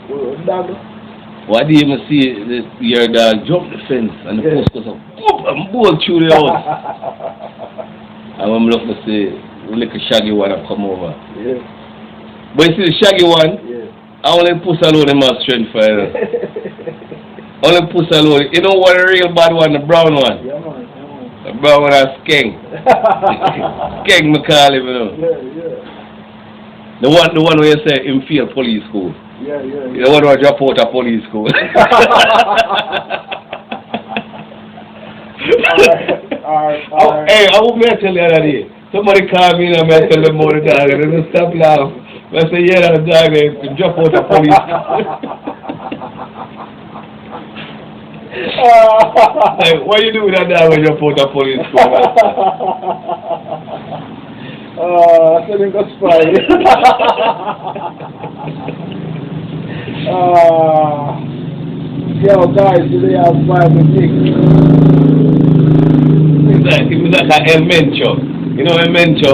Dog. Why do you even see your dog jump the fence and the post goes up, whoop, and bolt through the house? And when I look to see the little shaggy one that come over. Yeah. But you see the shaggy one, I only push alone him have strength for it. Only push alone. You know what the real bad one, the brown one? Yeah, man. The brown one is skeng. Skeng me call him, you know. Yeah. The one where you say him fail police school. Yeah. The one who drop out of police school. Alright. Hey, I won't tell you the other day. Somebody called me and I tell them more the dog and they stop laughing. I say, yeah, the dog is drop out of police school. Hey, what you do with that dog when you drop out of police school? I said him got spy. Yo, guys, today I'm five with Nick. It's like a El Mencho. You know El Mencho?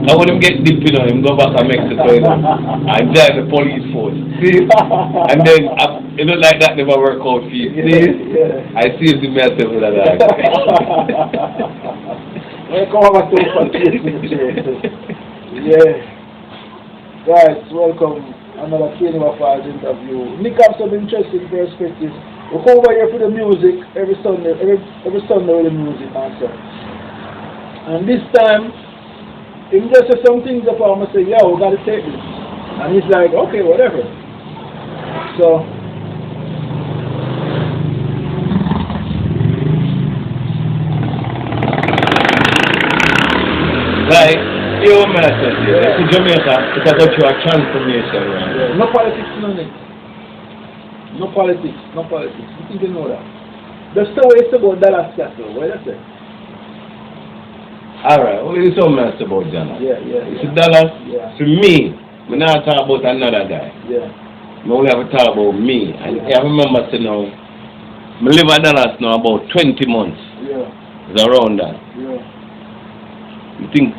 I want him get deep, you know, him go back to Mexico, you know, and join the police force. See? And then, it look like that never work out for you. See? Yeah. I see him myself with that dog. Welcome over to Yeah. Guys, welcome. Another Cinema Files interview. Nick has some interesting perspectives. We come over here for the music every Sunday with the music and stuff. And this time, he just said some things up and I say, yeah, we gotta take this. And he's like, okay, whatever. So like, you know what I said here, in Jamaica, it's a go through a transformation, right? yeah, no politics, nothing. No politics. You think you know that? The story is about Dallas Castle. What is it? Alright, what is something else about Dallas? Yeah. It's Dallas, to me, we not talk about another guy. Yeah. We only have to talk about me. And I remember saying now, I live in Dallas now about 20 months. Yeah. It's around that. Yeah. You think?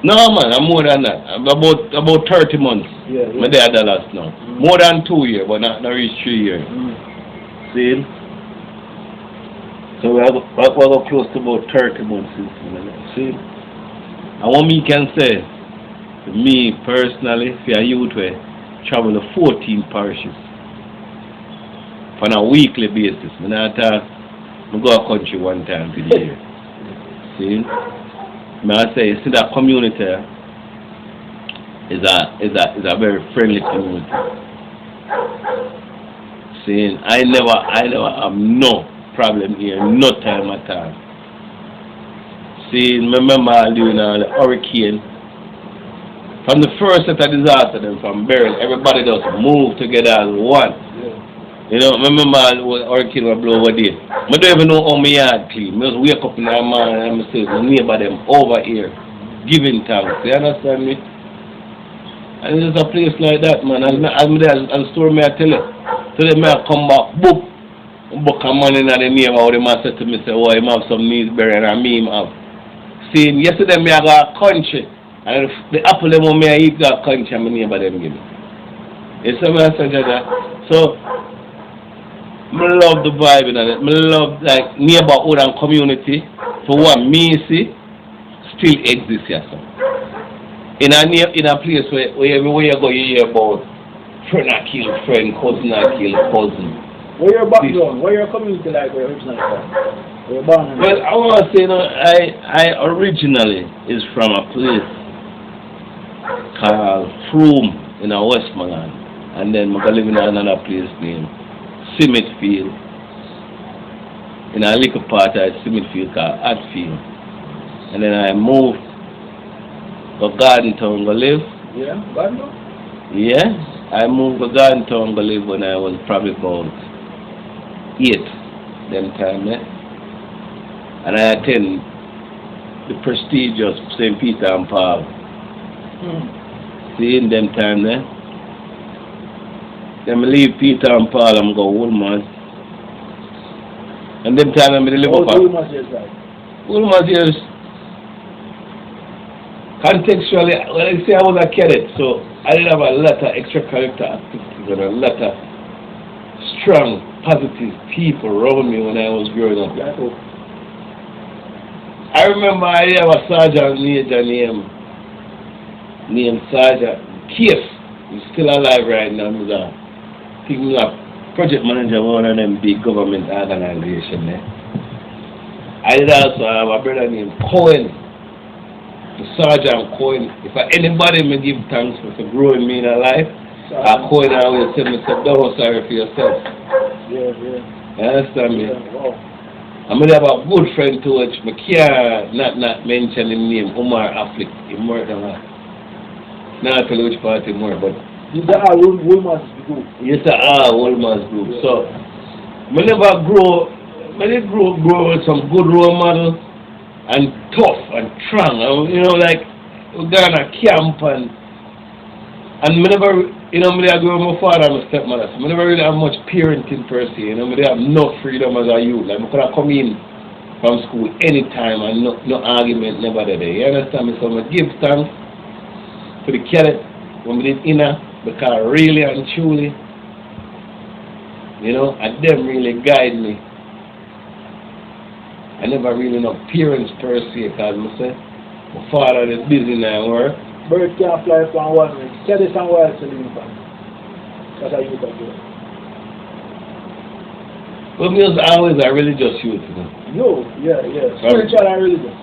No man, I'm more than that. I'm about 30 months. Yeah. I'm there at Dallas now. More than 2 years, but not reach 3 years. See? So we're close to about 30 months since then. See? And what me can say, to me personally, for a youth, we travel to 14 parishes on a weekly basis. I go a country one time to the year. See? I say, see that community is a very friendly community. See, I never have no problem here, no time at all. See, remember doing the hurricane. From the first set of disaster, then from Beryl, everybody just move together as one. You know, remember when hurricane was blow over there. I don't even know how my yard clean. I just wake up in the morning and I say, the neighbor them over here, giving thanks. You understand me? And it's just a place like that, man. As the story may I tell you. Today may I come back, book a man in the neighbor, or the man said to me, say, oh, he have some needs buried, and me him have. See, yesterday me I got a country, and the apple them me I eat that country, and my neighbor them give me. You see what I said that? So, I love the vibe in it. I love like neighborhood and community. For what me see, still exists here. So. In a place where everywhere you go, you hear about friend I kill friend, cousin I kill cousin. Where your background? Where your community like? Where originally from? Where you born? Well, I want to say, I originally is from a place called Froome in Westmoreland, and then I live in another place named Smithfield, in a little part of Smithfield called Hatfield. And then I moved to Garden Town to live. Yeah, Garden Town? Yeah, I moved to Garden Town to live when I was probably about 8 them time, and I attend the prestigious St. Peter and Paul. See in them time Then I leave Peter and Paul and go Woolman. And them time I live up at Woolman's years Contextually, when I say I was a cadet, so I did have a lot of extracurricular activities and a lot of strong, positive people around me when I was growing up. I remember I have a sergeant major named Sergeant Case. He's still alive right now. He's a project manager of one of them big government organizations there. I did also have a brother named Cohen. Sergeant Cohen, if anybody may give thanks for growing me in a life, Cohen always said, don't sorry for yourself. Yeah. You understand me? Yeah, wow. I'm going to have a good friend too, which I can't not mention his name, Omar Afflick. He more than that. Not tell which party more, but... These are Woolman's group. Yes, Woolman's group. Yeah. So, I never grow with some good role model. And tough and strong, you know, like we got on a camp and whenever, you know, I grew with my father and my stepmother, so I never really have much parenting per se, you know, I have no freedom as a youth, like I could have come in from school anytime and no argument never there, you understand me? So I give thanks to the cadet when we did inner, because really and truly, you know, and them really guide me. I never really know parents per se, because I say, my father is busy now and work. Bird can't fly from one way. Tell it somewhere else to live from. That's how you can do it. Well, me was always a religious youth, you know. No, yeah. Spiritual and religious.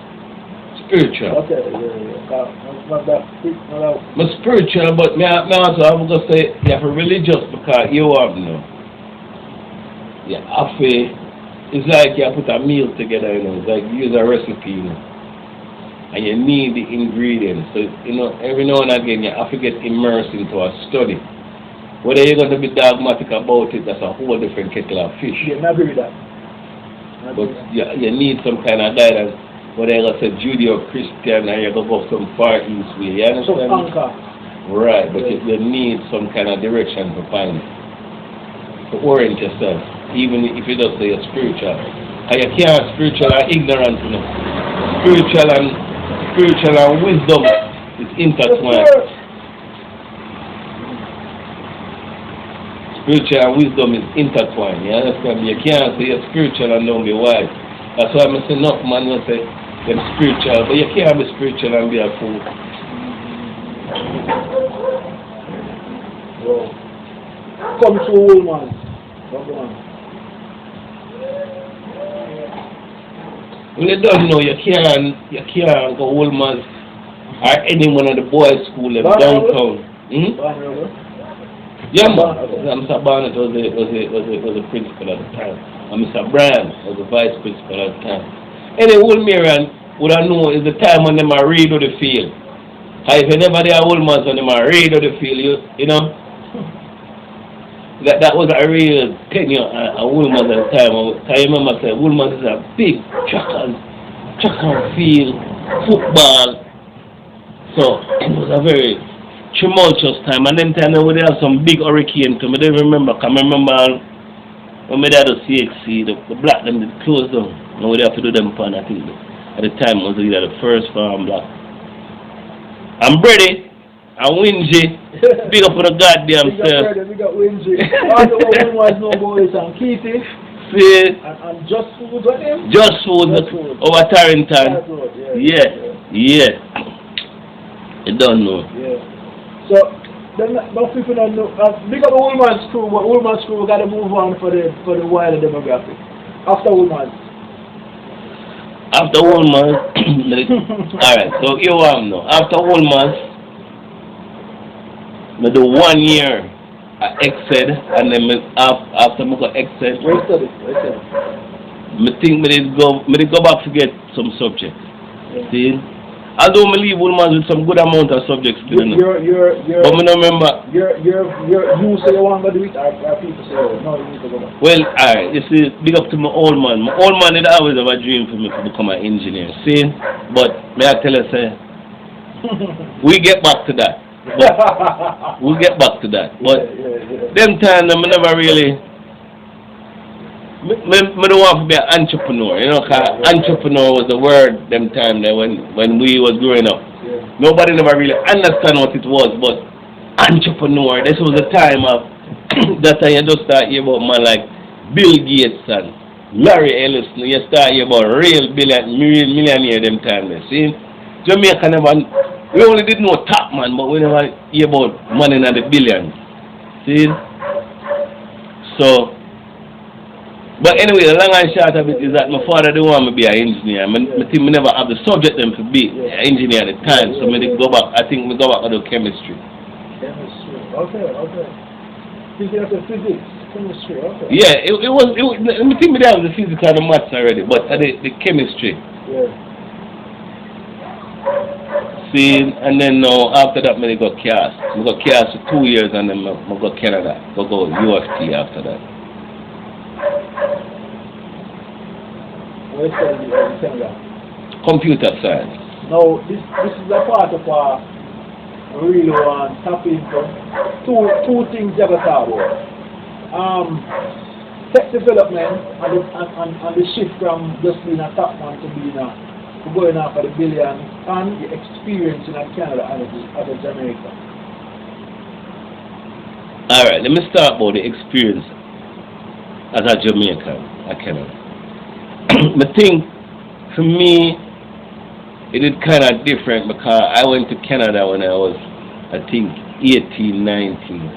Spiritual. Okay, yeah. Not that. I'm spiritual, but me also I'm going to say, you're religious because you have no. Yeah, I feel. It's like you put a meal together, you know, it's like you use a recipe, you know, and you need the ingredients. So, you know, every now and again you have to get immersed into a study. Whether you're going to be dogmatic about it, that's a whole different kettle of fish. Yeah, I agree with that. But you need some kind of guidance, whether you're going to say Judeo-Christian or you're going to go some Far East way, you understand? Some anchor. Right, but you need some kind of direction to find it, to orient yourself. Even if you don't say you're spiritual. And you can't spiritual and ignorance, you know. Spiritual and wisdom is intertwined. Spiritual and wisdom is intertwined. You understand me? You can't say you're spiritual and don't be wise. That's why I say enough man will say they're spiritual, but you can't be spiritual and be a fool. Wow. Come to old man. Come on. When you don't know, you can't go Woolman's or any one of the boys' school in downtown. Yeah, man. Mr. Barnaby was the principal at the time, and Mr. Bryan was the vice principal at the time. Any Woolmerian would have known is the time when they are read of the field. And if you never there Woolman's when they are read of the field, you know. That was a real tenure at Woolman's at the time. I remember saying Woolman's is a big track and field, football. So it was a very tumultuous time. And then time we have some big hurricane too. I don't remember. I remember when we had the CXC, the black them did close down. And we have to do them fun, I think. At the time it was either the first farm black. I'm ready. And Wingy, big up for the goddamn self. We got Wingy. All the one was no boys and Keithy. See? And Just Food, what name? Just Food over Tarrington. Yeah. You don't know. Yeah. So, then most people don't know. Big up the Woolman's crew, but Woolman's crew got to move on for the wider demographic. After Woolman's. After Woolman's, alright, so you know. After Woolman's, I do 1 year at XED, and then after I got XED, I think I go back to get some subjects. Yeah. See? Although I leave Woolman's with some good amount of subjects still. But I don't remember. You say you want to do it, or people say, no, you need to go back. Well, alright, you see, big up to my old man. My old man did always have a dream for me to become an engineer. See? But may I tell you, say, we get back to that. We'll get back to that. But them times I never really I don't want to be an entrepreneur, you know, because entrepreneur was the word them time there when we was growing up. Nobody never really understand what it was, but entrepreneur, this was the time of that I just start hear about man like Bill Gates and Larry Ellison. You start hear about real millionaire them time there. See, Jamaica never, we only did know top man, but we never hear about money in the billions. See? So, but anyway, the long and short of it is that my father didn't want me to be an engineer. I think me never have the subject them to be an engineer at the time, so me go back, I think me go back to do chemistry. Chemistry, okay. Thinking of the physics, chemistry, okay. Yeah, it was, I think me there was the physics and the maths already, but the chemistry. Yeah. See, and then after that me got cast. I got cast for 2 years and then I got Canada, go UFT after that. What is in Canada? Computer science. Now, this is a part of our really want to tap into two things you have to talk about. Tech development and the shift from just being a top man to being to going after the billion, and the experience in Canada and Jamaica. Alright, let me start about the experience as a Jamaican, Canada. I think for me it is kind of different because I went to Canada when I was, I think, 18, 19.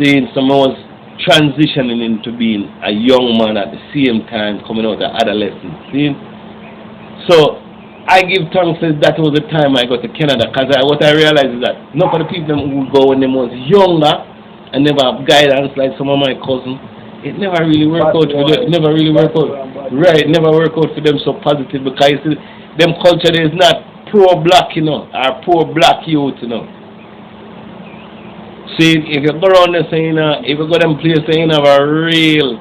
Seeing someone was transitioning into being a young man at the same time coming out of adolescence. See? So I give thanks that was the time I got to Canada, because what I realized is that none of the people who go when they was younger and never have guidance like some of my cousins, it never really worked out for them. It never really worked out. Right, never worked out for them so positive, because you see, them culture there is not pro-black, you know, or pro-black youth, you know. See, if you go around there saying, if you go them places saying have a real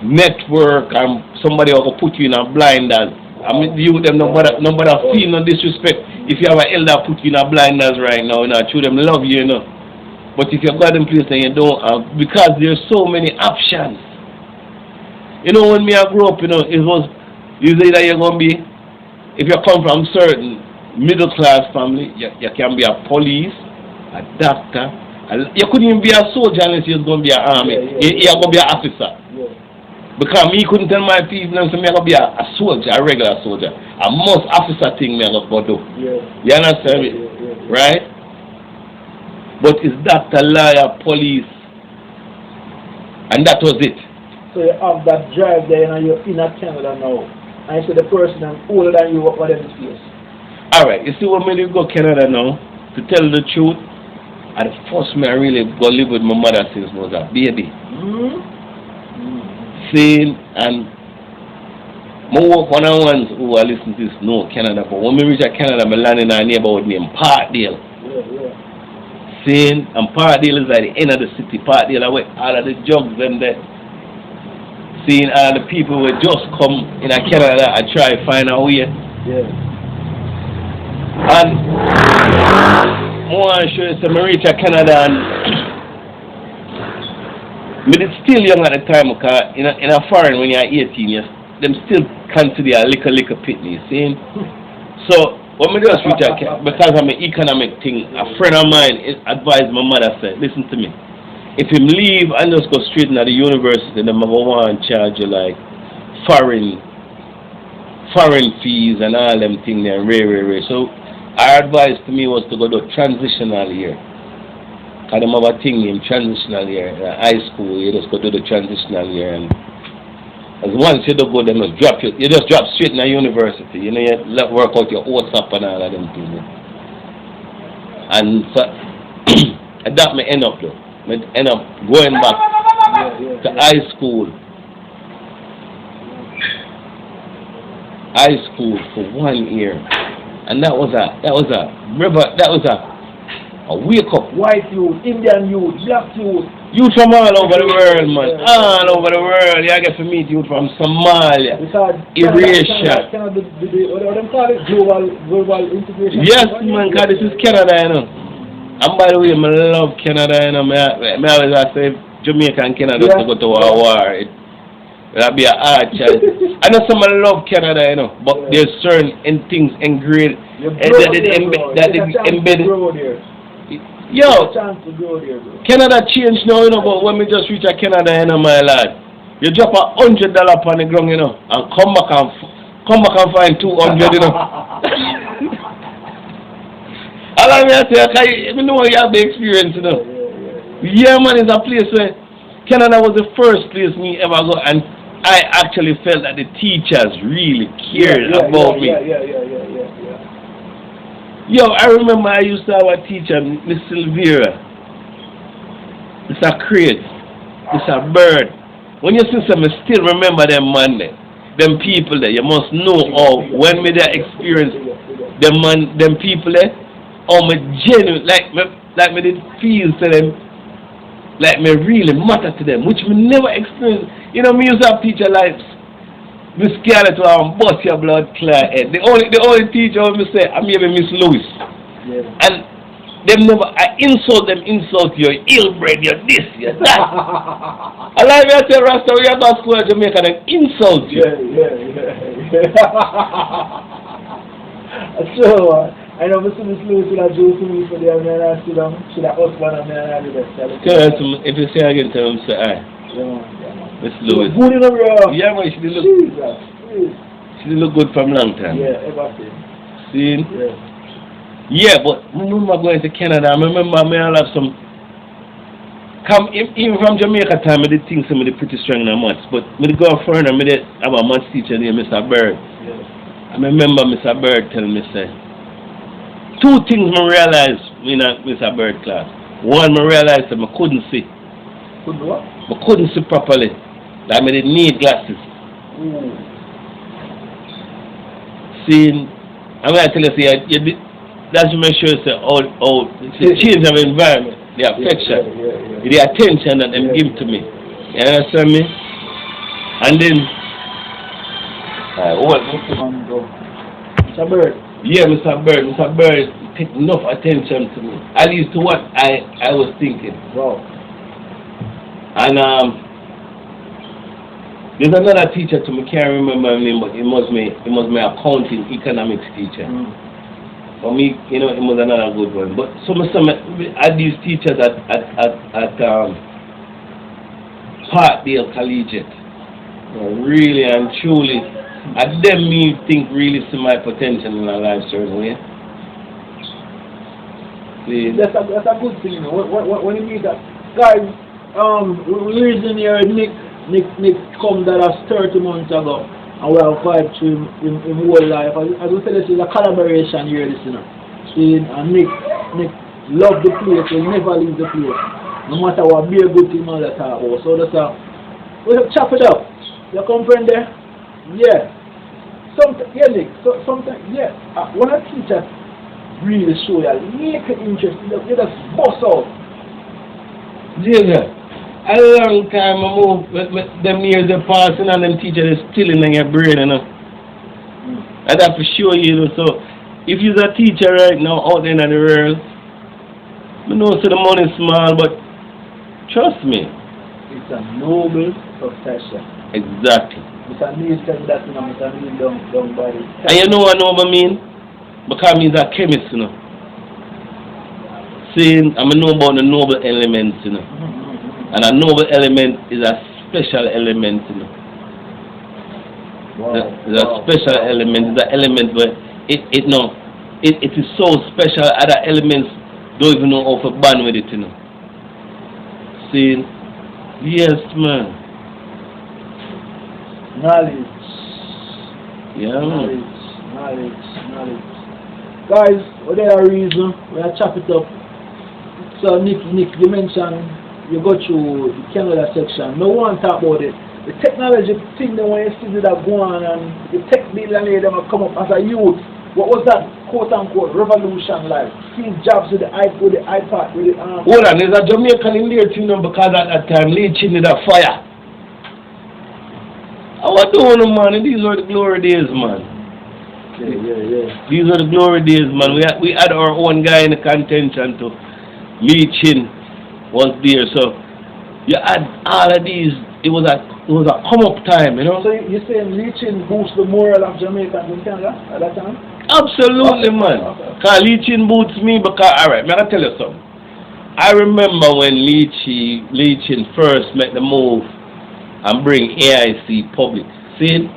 network and somebody will put you in a blinders, I mean, you them nobody feel no disrespect. If you have an elder put you in a blinders right now, you know, true them love you, you know. But if you go them place and you don't have, because there's so many options. You know, when me I grew up, you know, it was usually that you're gonna be, if you come from certain middle class family, you can be a police, a doctor, you couldn't even be a soldier unless you're going to be an army. You're going to be an officer. Because me couldn't tell my people, so me going to be a soldier, a regular soldier. A most officer thing me going to do. You understand me? Right? But it's doctor, lawyer, police, and that was it. So you have that drive there and you're in Canada now. And you see the person older than you, what them face. Alright, you see what made me go Canada now? To tell the truth, at the first me I really go live with my mother since I was a baby. Seeing and my work one-on-ones who are listening to this know Canada, but when we reach Canada, I land in a neighborhood named Parkdale. Seeing, and Parkdale is at the end of the city. Parkdale, I went all of the jugs and there. Seeing all the people who just come in Canada and try to find a way. And I want to show you some reach Canada, and me did still young at the time, because in a foreign when you're 18, them still consider a little pitney, see? So what me just reach because of my economic thing, a friend of mine advised my mother, said, listen to me, if him leave and just go straight into the university, then I want to charge you like foreign fees and all them things there, rare. So our advice to me was to go to transitional year. Because them have a thing named transitional year. In high school, you just go to the transitional year, and as once you don't go, then you just drop straight in the university. You know, you work out your WhatsApp and all of them things. And so that may end up though. End up going back to high school. High school for 1 year. And that was a wake up. White youth, Indian youth, black youth. Youth from all over the world, man. All over the world. You get to meet youth from Somalia, Eurasia. What them call it? Global integration. Yes, man, because this is Canada, you know. And by the way, I love Canada, you know. I always say Jamaica and Canada to go to a war. That'll be a hard child. I know someone love Canada, you know, but there's certain things engraved that embedded. Yo, Canada changed now, you know, but when we just reach a Canada, you know, my lad, you drop $100 on the ground, you know, and come back and find 200, you know. Allow me to say, you know, you have the experience, you know. Yeah, man, is a place where Canada was the first place me ever go, and I actually felt that the teachers really cared about me. Yo, I remember I used to have a teacher, Miss Silvera. It's a crate. It's a bird. When you see some, I still remember them man there. Them people there. You must know how, when me there experience them people there, how me genuine, like me did feel to them, like me really matter to them, which me never experienced. You know, me used to have teacher lives. Me scared to bust your blood clear head. The only teacher I say, I'm maybe Miss Lewis. Yeah. And them never, I insult you, ill-bred, you're this, you're that. I like me, I tell Rasta, we are back school in Jamaica, them insult you. So, I know Miss Lewis will have Joe to me for the man and sit down, she the husband and man and the best. If you say again, tell him, say, aye. Miss Lewis. Good in the room. Yeah, man, she did look good from long time. Yeah, ever since. See? Yeah, but I remember going to Canada. I remember me all have some. Even from Jamaica time, I did things some of the pretty strong in the maths. But when I go further, I have a maths teacher named Mr. Bird. Yeah. I remember Mr. Bird telling me, say, two things I realized in Mr. Bird class. One, I realized that I couldn't see. Couldn't what? I couldn't see properly. Like I didn't need glasses. See, I'm going to tell you, that's to make sure it's the change of environment, the affection, the attention that they give to me. You understand me? And then, what? Mr. Bird. Yeah, Mr. Bird take enough attention to me, at least to what I was thinking. Wow. And there's another teacher to me, can't remember her name, but it was my accounting economics teacher. For me, you know, it was another good one. But some had these teachers at Parkdale Collegiate. Really and truly, at them me think really see my potential in my life, certainly. That's a good thing, you know. When you meet that guys, reason here, Nick come that us 30 months ago, and we have vibed to him whole life. As we tell you, it's a collaboration here, this, you know. See, and Nick love the place, he never leave the place. No matter what, be a good thing all the time. So that's we have chop it up. You comprehend there? Yeah. Nick, sometimes, yeah. When a teacher really show you, make it interesting, you just bust out. Yeah. A long time I move, them years are passing and them teachers are still in your brain, you know. And that for sure, you know. So, if you're a teacher right now out there in the world, I know so the money is small, but trust me. It's a noble profession. Exactly. Mr. Neil said that, you know, Mr. Neil don't body. And you know what I mean? Because he's a chemist, you know. Saying, I know about the noble elements, you know. And a noble element is a special element, you know. Wow. It's a special element. It's an element where it is so special. Other elements don't even know how to band with it, you know. See, yes, man. Knowledge. Yeah, knowledge. Guys, whatever reason, we are chop it up. So Nick, you mentioned you go through the Canada section. No one talk about it. The technology thing that when you see that go on and the tech billionaire them come up as a youth. What was that quote unquote revolution like? Steve Jobs with the iPad, with the Hold on, there's a Jamaican in there too, because at that time leeching with a fire. I was doing, man. These were the glory days, man. Yeah. These are the glory days, man. We had our own guy in the contention to leeching was there. So you had all of these it was a come up time, you know. So you're saying leeching boosts the moral of Jamaicans in Canada at that time? Absolutely, man. Cause leeching boots me because alright, I'm gonna tell you something. I remember when leeching first made the move and bring AIC public. See?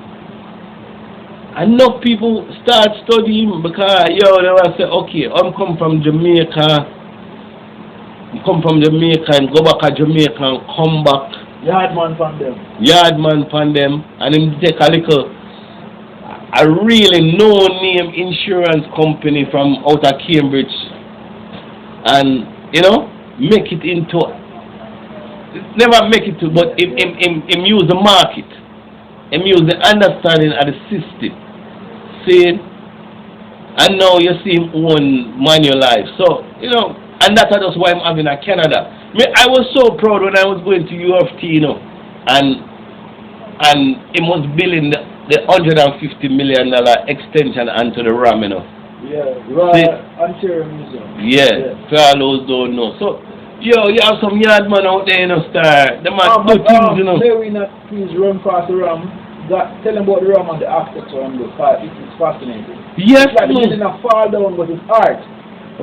Enough people start studying because they will say, okay, I'm come from Jamaica and go back to Jamaica and come back. Yardman from them. And him take a little a really no name insurance company from out of Cambridge and make it into never make it to but him use the market. Him use the understanding of the system. See, and now you see him own Manulife. So, and that's just why I'm having a Canada. I was so proud when I was going to UFT, and it was building the $150 million extension onto the RAM, Yeah, Ontario Museum. Yeah, for all those don't know. So, you have some yard man out there, star. The man do things, May we not please run past the RAM? Tell them about the RAM and the architecture and the part. It's fascinating. Yes, it's like it didn't fall down, but it's art.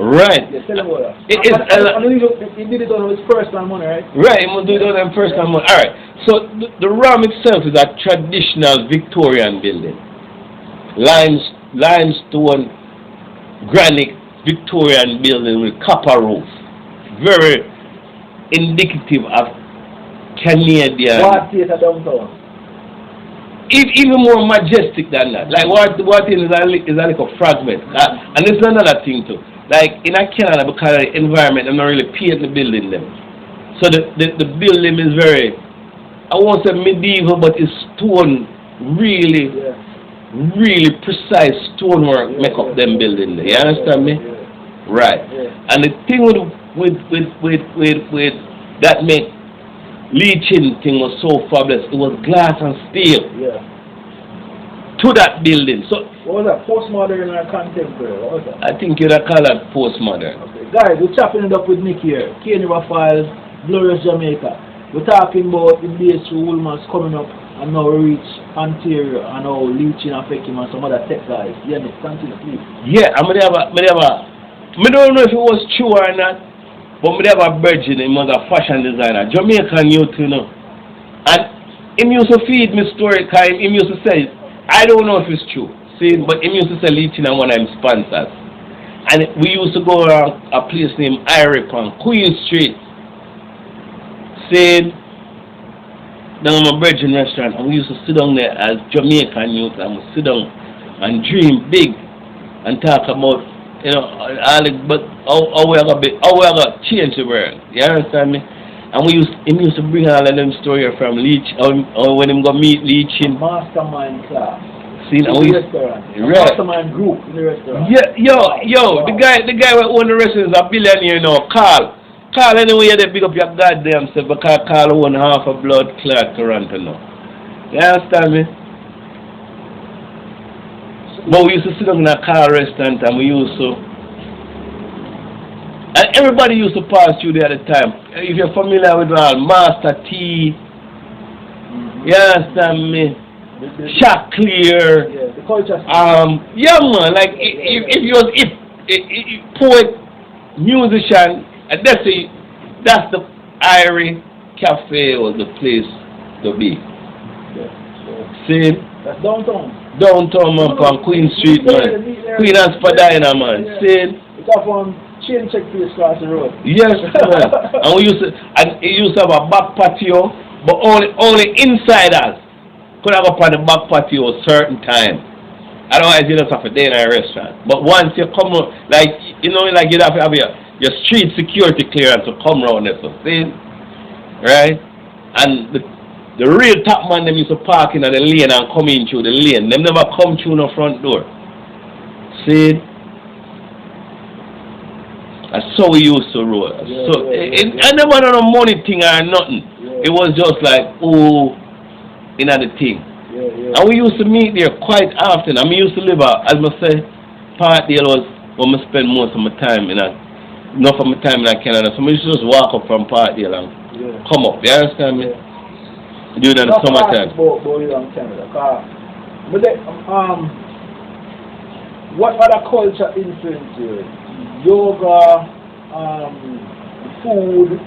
Right. Yeah, tell them about that. He did it on his personal money, right? Right, he must do it on his personal money. Alright. So the RAM itself is a traditional Victorian building. Limestone granite Victorian building with copper roof. Very indicative of Canadian. What theatre downtown? Even more majestic than that. Like what is a little fragment. And this is another thing too. Like in Canada, because of the environment, I'm not really paint the building them. So the building is very, I won't say medieval, but it's stone, really precise stonework make up them building there. You understand me? Yeah. Right. Yeah. And the thing with that make leaching thing was so fabulous. It was glass and steel. Yeah. To that building. So what was that? Postmodern or contemporary? What was that? I think you'd call it postmodern. Okay. Guys, we're chopping it up with Nick here. K-River Files, Glorious Jamaica. We're talking about the days through Woolman's coming up and now reach Ontario and now leaching affect him and some other tech guys. Yeah, Nick, continue please. Yeah, I don't know if it was true or not. But we have a virgin, he was a fashion designer, Jamaican youth, And he used to feed me story time, he used to say, I don't know if it's true, see, but he used to say leeching and one of his sponsors. And we used to go around a place named Iric on Queen Street, saying, down my virgin restaurant, and we used to sit down there as Jamaican youth, and we sit down and dream big and talk about but how we are gonna change the world. You understand me? And he used to bring all of them stories from Leach, or when him go meet Leaching. Mastermind class. See, in the restaurant. Right. Mastermind group in the restaurant. Yeah, yo, the guy who own the restaurant is a billionaire now. Carl, anyway, you big up your goddamn self because Carl own half a blood clot Toronto now. You understand me? But we used to sit down in a car restaurant and and everybody used to pass through there at the time. If you're familiar with Master T, you understand me? Shot Clear. Yeah, the culture. Yeah, man, like if you was poet, musician, and that's the Irie Cafe was the place to be. Yeah. See? That's downtown. Downtown, man, from Queen Street, man. Queen and Spadina, man. See? It's up on chain check place across the road. Yes, man. And it used to have a back patio, but only insiders could have up on the back patio a certain time. Otherwise, you just have a day in a restaurant. But once you come, like you'd have to have your street security clearance to come around there, so see? Right? And the real top man, them used to park in the lane and come in through the lane. Them never come through no front door. See? That's how we used to roll. I never done a money thing or nothing. Yeah. It was just like, the thing. Yeah. And we used to meet there quite often. I used to live out, as I say, Parkdale was where I spend most of my time enough of my time in Canada. So I used to just walk up from Parkdale and come up. You understand me? During the summertime. But you in Canada. But then, what other culture influence you? Yoga, food,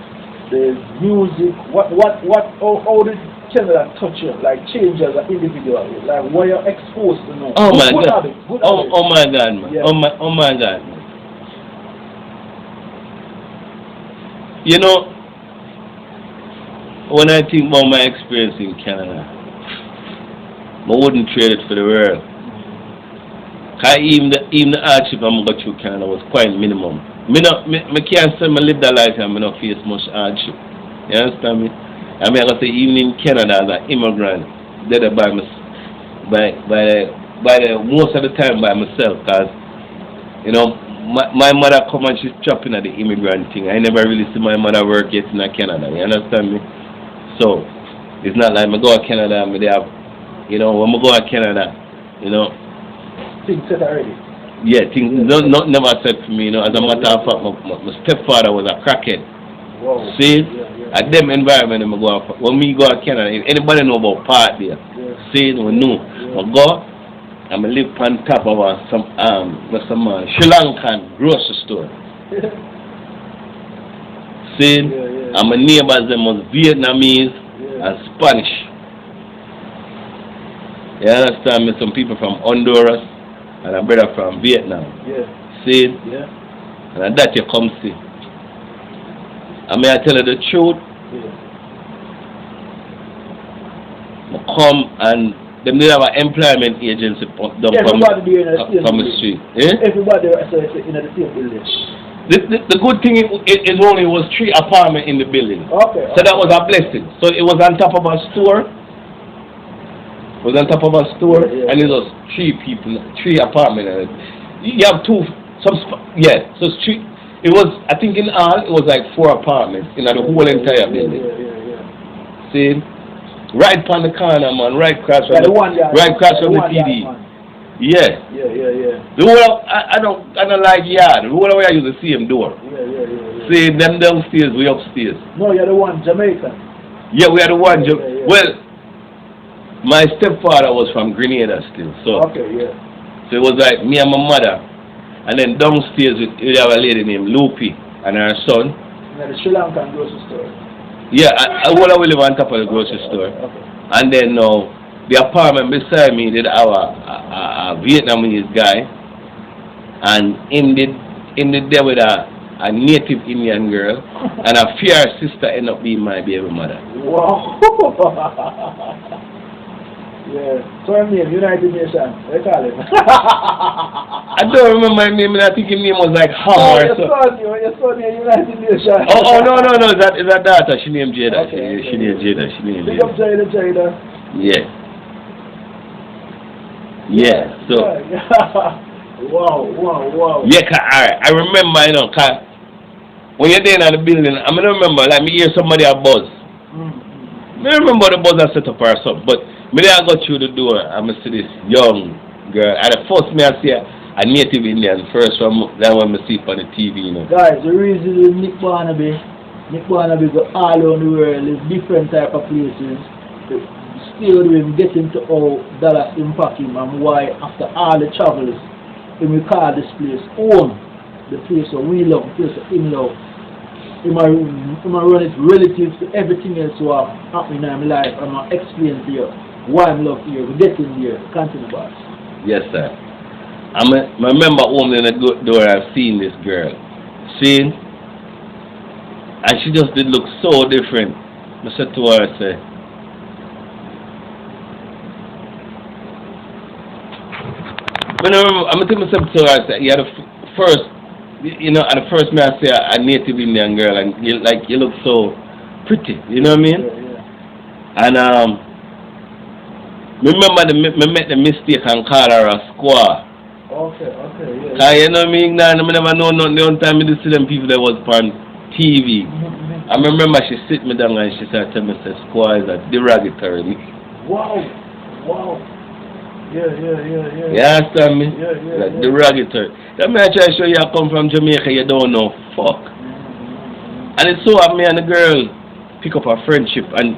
the music. How did Canada touch you? Like change as an individual? Like what you're exposed to know? Oh my good God! Habit, good oh habit. my God, man! Yeah. Oh my God! Man. You know, when I think about my experience in Canada, I wouldn't trade it for the world. Cause even the hardship I'm going through Canada was quite minimum. I can't say I live that life and I don't face much hardship. You understand me? I mean, I can say even in Canada as an immigrant, did it by most of the time by myself. Cause you know, my mother come and she's chopping at the immigrant thing. I never really see my mother work yet in Canada. You understand me? So it's not like I go to Canada and they have, you know, when I go to Canada, you know. Things set already. Yeah, things not never said for me, you know. As a matter of fact, my stepfather was a crackhead. Wow. See, at them environment, when we go to Canada, if anybody know about part there, see, we know. I go, and I live on top of some Sri Lankan grocery store. See, and my neighbors them was Vietnamese and Spanish. You understand me? Some people from Honduras. And a brother from Vietnam. Yeah. See? Yeah. And that you come see. I mean, I tell you the truth. Yeah. I come and them did have an employment agency from the street. Eh? Everybody in the same building. The good thing is only was 3 apartments in the building. Okay. So that was a blessing. So it was on top of a store. It was on top of a store, and it was 3 people, 3 apartments. You have 2, so it's 3. It was, I think in all, it was like 4 apartments in the whole entire building. See, right on the corner, man, right across from the PD. Yeah. The whole, I don't like yard. The whole way I use the same door. See, them downstairs, we upstairs. No, you're the one, Jamaican. Yeah, we are the one. Well. My stepfather was from Grenada still, so so it was like me and my mother, and then downstairs we have a lady named Lupi and her son. Yeah, the Sri Lankan grocery store. Yeah, I live on top of the grocery store, and then the apartment beside me did have a Vietnamese guy, and him did there with a native Indian girl, and a fair sister ended up being my baby mother. Wow. Yeah, so her name, United Nations, they call him. I don't remember his name, I think his name was like Ham or something. Your son, United Nations. Oh, no, is that daughter, she named Jada. She named Jada. Pick up Jada. Yeah, so. Wow. Yeah, alright, I remember, you know, cause when you're there in the building, I mean, I remember, like, me hear somebody a buzz. I remember the buzz I set up or something, but me I got through the door and I see this young girl. And the first me I see a native Indian first from that one I see on the TV, you know. Guys, the reason Nick Barnaby go all around the world, is different type of places. Still doing getting to how dollars impact him and why after all the travels we call this place home. The place where we love, the place where him love. He might run it relative to everything else what happening in my life. I'm going to explain to you why I'm love here. We're getting here. Continue, boss. Yes, sir. I remember opening the door, I've seen this girl. See? And she just did look so different. I said to her, I said, I'm going to tell myself to her, I said, yeah, the first, you know, at the first man I say a native Indian girl, and you look so pretty, you know what I mean? And remember me make the mistake and call her a squaw. You know what I mean? I never know nothing. The only time I see them people that was on TV. I remember she sit me down and she said to me, squaw is a derogatory. Wow. Yeah. You understand me? Like derogatory. That mean I try to show you I come from Jamaica, you don't know. Fuck. And it's so me and the girl pick up a friendship, and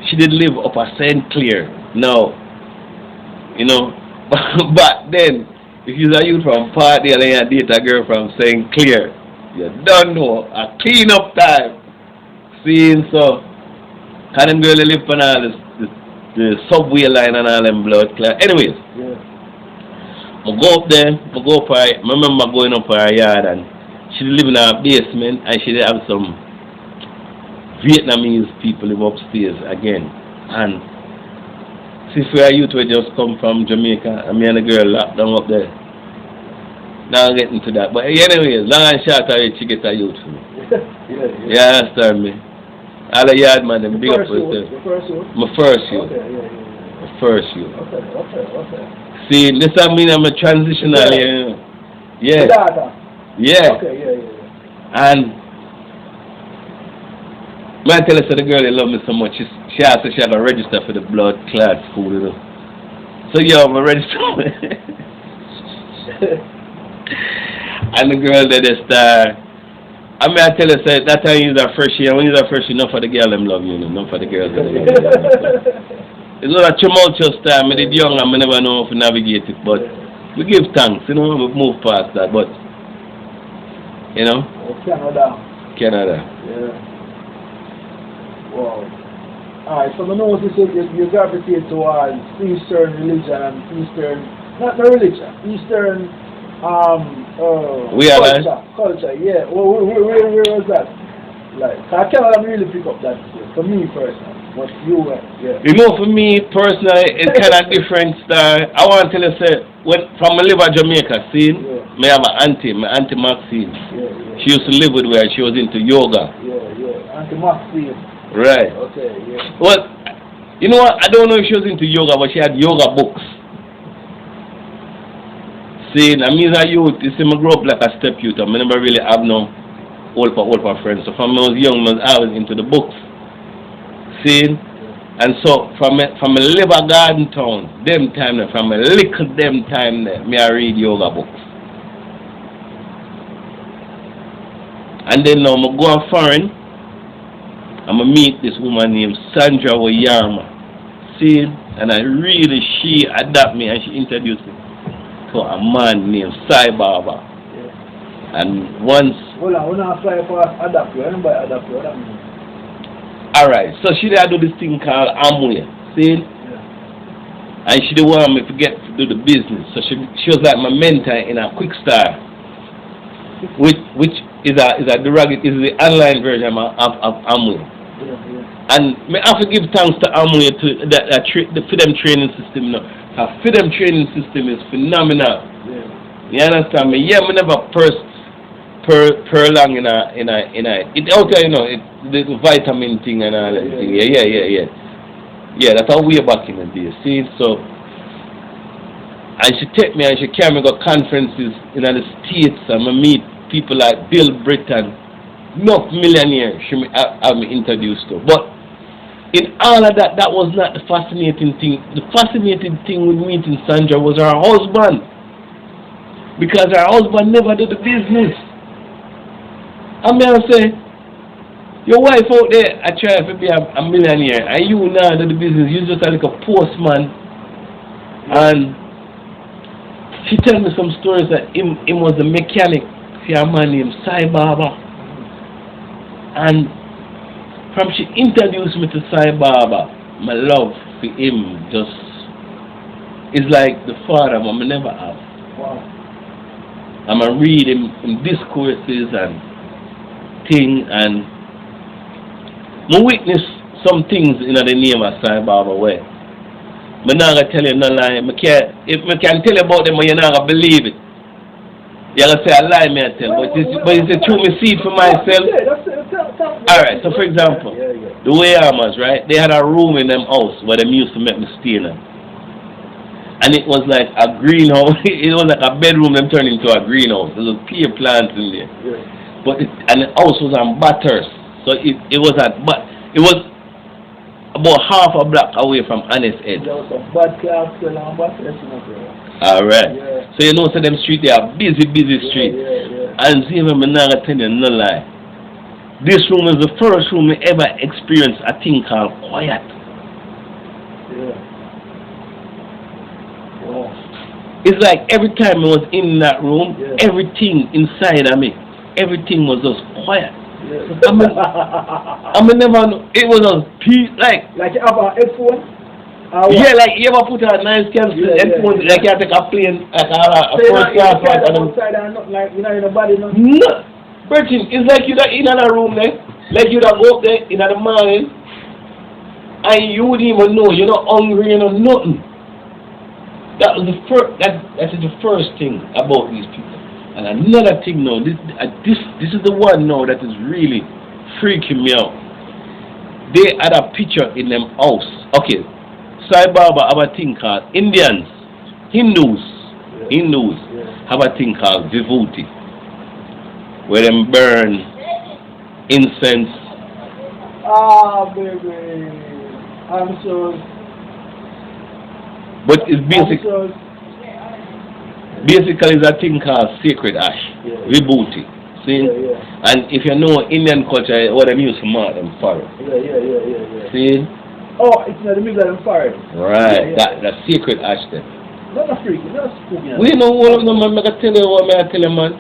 she did live up at St. Clair. Now, you know, but then, if you're a youth from party and then you date a girl from St. Clair, you don't know, a clean up time. Seeing so, can them girl live on all the subway line and all them blood clot. Anyways, I go up there, I go for I remember going up for her yard and she live in a basement and she did have some Vietnamese people live upstairs again. And see for a youth we just come from Jamaica and me and the girl locked down up there. Now I'm getting to that. But anyways, long and short of it, she get a youth for me. You understand me? All the yard man, them big up for yourself. My first youth. My first youth. Okay. See, this I mean I'm a transitional here. Yeah. Yeah. Okay, And I tell her so the girl they love me so much. She asked if she had to register for the blood clad school, you know. So yeah, I'm a register. And the girl that they start. I mean, I tell her, say, that time you use her first year. When you use her first year, not for the girl them love you, not for the girls that love you. It's not a tumultuous time. I did young and I never know how to navigate it, but we give thanks, you know, we move past that, but, you know. Canada. Yeah. Wow. Alright, so I know you gravitate towards Eastern religion and Eastern, not the religion, Eastern culture, yeah. Well, where was that? Like, I cannot really pick up that for me personally. But you, yeah. You know, for me personally, it's kind of different style. I want to tell you, say, from I live in Jamaica, see, I have an auntie, my auntie Maxine. She used to live with me and she was into yoga. Yeah, Auntie Maxine. Right. Okay, yeah. Well, you know what? I don't know if she was into yoga, but she had yoga books. See, I mean, as a youth, you see, I grew up like a step youth. I never really have no old friends. So from when I was young, I was always into the books. See? And so from a live a garden town, them time there, from a little them time there, me I read yoga books. And then now I go foreign, I'm going to meet this woman named Sandra Wayama. See? And she adopted me and she introduced me to a man named Sai Baba. And once... Hold on, when I fly for adapt you, anybody adapt you, what that mean? Alright, so she did do this thing called Amway, see? And she didn't want me to get to do the business. So she was like my mentor in a quick start, which is the online version of Amway. And I have to give thanks to Amway to the FIDEM training system now. FIDEM training system is phenomenal. You understand me? Yeah, I never per long in a it out there, you know, the vitamin thing and all that thing. Yeah, that's how way back in the day. See, so and she take me and she carry me go conferences in the States and I meet people like Bill Britton, enough millionaires she have me introduced to. But in all of that, that was not the fascinating thing. The fascinating thing with meeting Sandra was her husband. Because her husband never did the business. I mean, I say, your wife out there, I try to be a millionaire, and you now do the business, you just like a postman. And she tell me some stories that him was a mechanic for a man named Sai Baba. And from she introduced me to Sai Baba, my love for him just is like the father I never have. Wow. I'm going to read him discourses and things, and I witness some things in the name of Sai Baba way. I'm not going to tell you no lie. If I can tell you about them, you're not going to believe it. You're going to say a lie, me I tell, but it's a true me see it for myself. Alright, so for example, the Wayamas, right, they had a room in them house where they used to make me stay in. And it was like a greenhouse. It was like a bedroom them turned into a greenhouse. There was pear plants in there. But and the house was on Batters. So it was about half a block away from Honest Ed. Alright. So you know, so them street, they are busy street. And see, I'm not going to tell you no lie. This room is the first room I ever experienced a thing called quiet. It's like every time I was in that room, Yeah. everything inside of me, everything was just quiet. Yeah. I mean, never know. It was just peace, like you have a headphone? yeah, like you ever put a nice cancel headphone, like you take a plane, like a first class flight, and outside and not like in the body, no? no, Bertin, it's like you're in another room there, like you'd go up there in the morning, and you wouldn't even know, you're not hungry, you know, nothing. That was the first. That is the first thing about these people. And another thing now, this is the one now that is really freaking me out. They had a picture in them house. Okay, Sai Baba have a thing called Indians, Hindus have a thing called Vibhuti, where them burn incense. Ah, baby, I'm so. But it's basically it's a thing called sacred ash, Vibhuti. See? Yeah. And if you know Indian culture, what them use to mark them forest. Yeah. See? Oh, it's in the middle of the forest. Right, that sacred ash then. Not a freaky, not a spooky. We know all of them, man. I tell you what I tell you, man.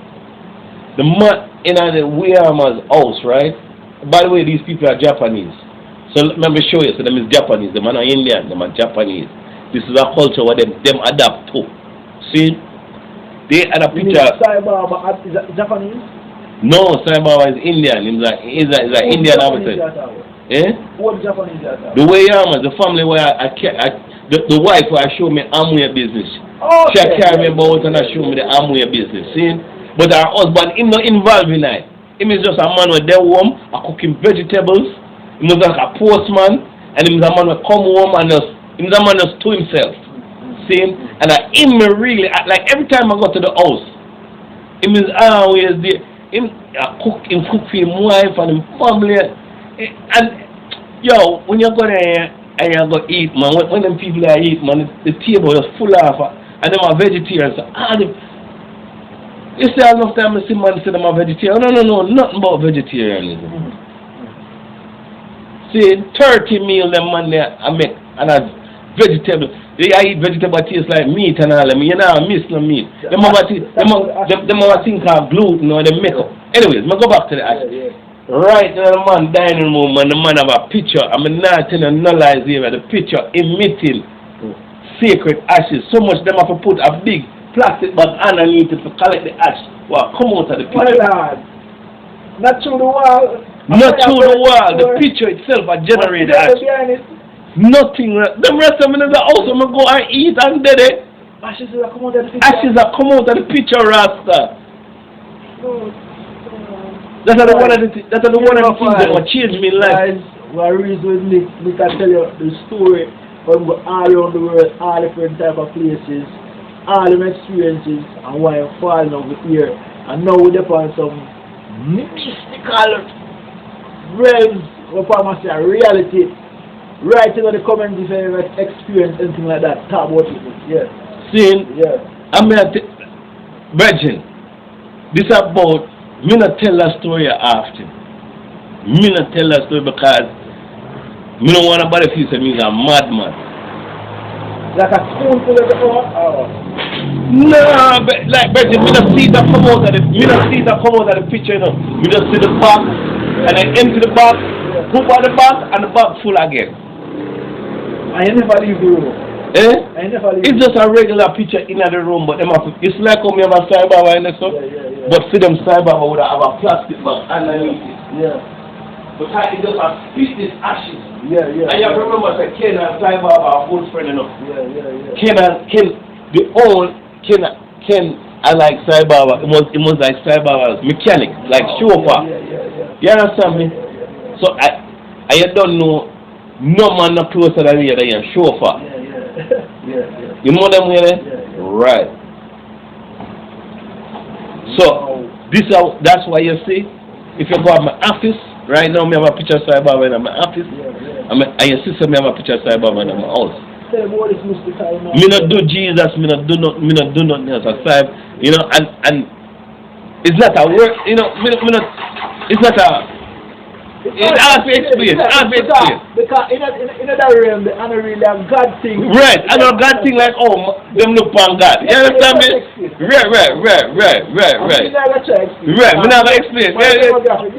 The man in the Wearman's house, right? By the way, these people are Japanese. So let me show you. So them is Japanese. The man are Indian, them are Japanese. This is a culture where them adapt to. See? They had a picture. Sai Baba is Japanese? No, Sai Baba is Indian. He's an Indian officer. Eh? What Japanese are? The way the family where the wife where I show me Amway business. Oh, she carry me about and I show me the Amway business. See? But her husband, him not involved in it. Him is just a man with their home, cooking vegetables. He was like a postman, and he was a man who come home and just he's a man just to himself. See? And him really, like every time I go to the house, him is always there. Him cook for his wife and his family. And yo, when you go there and you go eat, man, when them people are eat, man, the table is full of and them are vegetarians. You say enough time I see man say them are vegetarian. No, nothing about vegetarianism. See, 30 meals them man there I make and as vegetable. They eat vegetable taste like meat and all them. You know, I miss no meat. Them have a thing called gluten or them make up. Anyways, I go back to the ash. Right in the man dining room and the man have a picture. I'm not telling you no lies here. The picture emitting sacred ashes. So much them have to put a big plastic bag underneath it to collect the ash. Well, come out of the picture. Not through the wall. Not through the wall. The picture itself are generated ash. Nothing. The rest of them in the house, I'm going to go and eat and dead it. Ashes are come out of the picture. Ashes are come out of the picture, Rasta. That's one of the things that will change me life. Guys, we're reason with Nick. We can tell you the story from all around the world, all different type of places, all them experiences, and why I'm falling over here. And now we're upon some mystical realms, upon my say reality. Write in the comments if you ever experienced anything like that. Talk about it. Yeah. See, yeah. I mean, Virgin, this about me not tell that story after. Me not tell that story because me don't want nobody to feel that me is a madman. Like a spoonful of the hour? No, but like Virgin, me not see that come out of the picture, you know. Me just see the box and I empty the box, put out the box and the box full again. I never leave the room. It's just a regular picture in the room, but it's like how me have a cyber and stuff. But see them cyber would have a plastic bag underneath it. Yeah. But it just a spit this ashes. Yeah. And you have to remember that Ken and cyber are our old friend enough. Yeah. Ken, the old Ken I like cyber. It was like cyber mechanic, like chauffeur. Yeah. You understand me? So I don't know no man no closer than me than a chauffeur. Yeah. You know them way there? Yeah. Right. So that's why you see, if you go to my office, right now I have a picture of Sai Baba in my office, and your sister I have a picture of Sai Baba in my house. Me not do Jesus, me not do nothing else aside, you know, and it's not a work, you know, it's not a It has to explain. Because in that realm, the honor really a God thing. Right. I know God thing like, oh, them look on God. You understand me? Right. Right. Right. I'm not going to explain.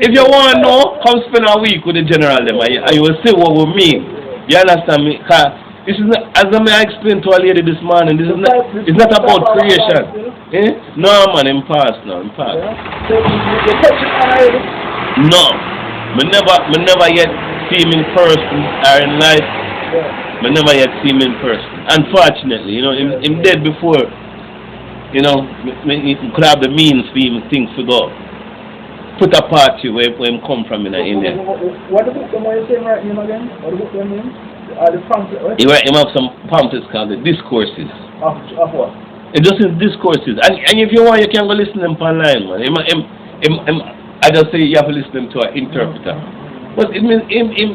If you want to know, come spend a week with the general them and you will see what we mean. You understand me? Because this is not, as I explained to a lady this morning, this is not, it's not about creation. Eh? No, man, I'm past now. No. Me never yet see him in person or in life. Me never yet see him in person. Unfortunately, you know, him dead before. You know, he could have the means for him things to go. Put a party where him come from in India. What the book am I saying right name again? What the book name? The pamphlet. He have some pamphlets called the Discourses. Of what? It just is Discourses. And if you want, you can go listen to them online, man. I just say you have to listen to an interpreter. But it means him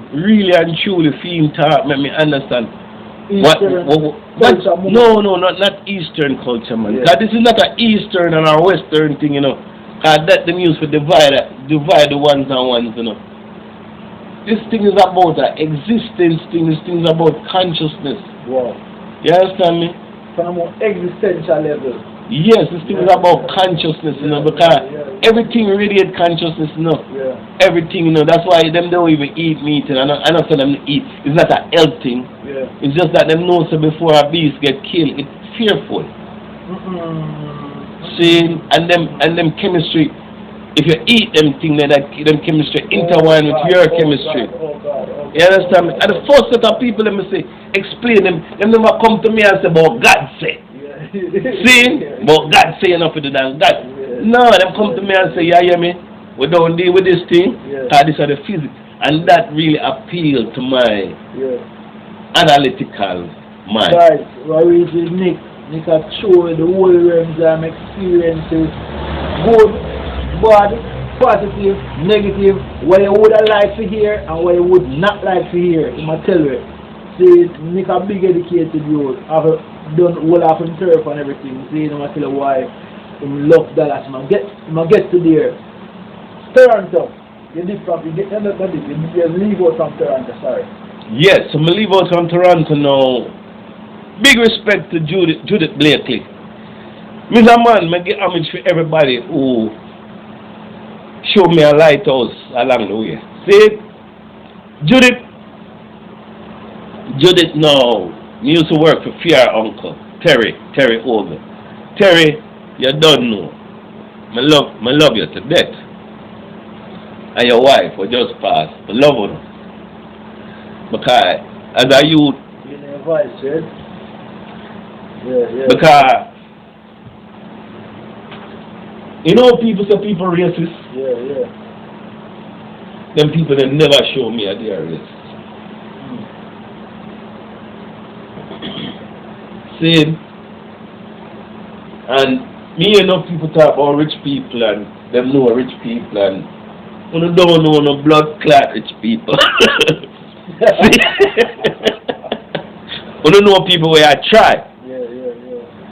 really and truly feeling talk, make me understand. Eastern culture, no, not Eastern culture, man. Yeah. This is not an Eastern and a Western thing, you know. That them used to divide the ones and ones, you know. This thing is about an existence thing. This thing is about consciousness. Wow. You understand me? From a more existential level. Yes, this thing is about consciousness, you know, because everything radiates consciousness, you know. Yeah. Everything, you know, that's why them don't even eat meat, and I don't say them eat. It's not a health thing. Yeah. It's just that them know so before a beast get killed, it's fearful. See, and them chemistry, if you eat them thing, them chemistry intertwine with your chemistry. You understand me? And the first set of people, let me say, explain them never come to me and say, but God said. See? But God say enough of the damn God. No, them come to me and say, yeah, hear me? We don't deal with this thing, because these are the physics. And that really appealed to my analytical mind. Guys, what we did, Nick has shown the whole realms and experiences, good, bad, positive, negative, what you would have liked to hear and what you would not like to hear. I'm going to tell you. See, Nick a big educated youth. I've done all of him turf and everything. See, I'm going to tell you why he loves Dallas. I'm going to get to there. Toronto. You leave out from Toronto, sorry. Yes, I'm going to leave out from Toronto now. Big respect to Judith Blakely. Mr. Man, I get homage for everybody who showed me a lighthouse along the way. See, Judith now, he used to work for Fear Uncle, Terry Ogle. Terry, you don't know. I love you to death. And your wife will just pass. I love her. Because as a youth, you know, voice, right? Yeah. Because you know people say people racist. Yeah. Them people that never show me that they are racist. See, and me and enough people talk about rich people and them know rich people and you don't know no blood clot rich people. See? You don't know people where I try.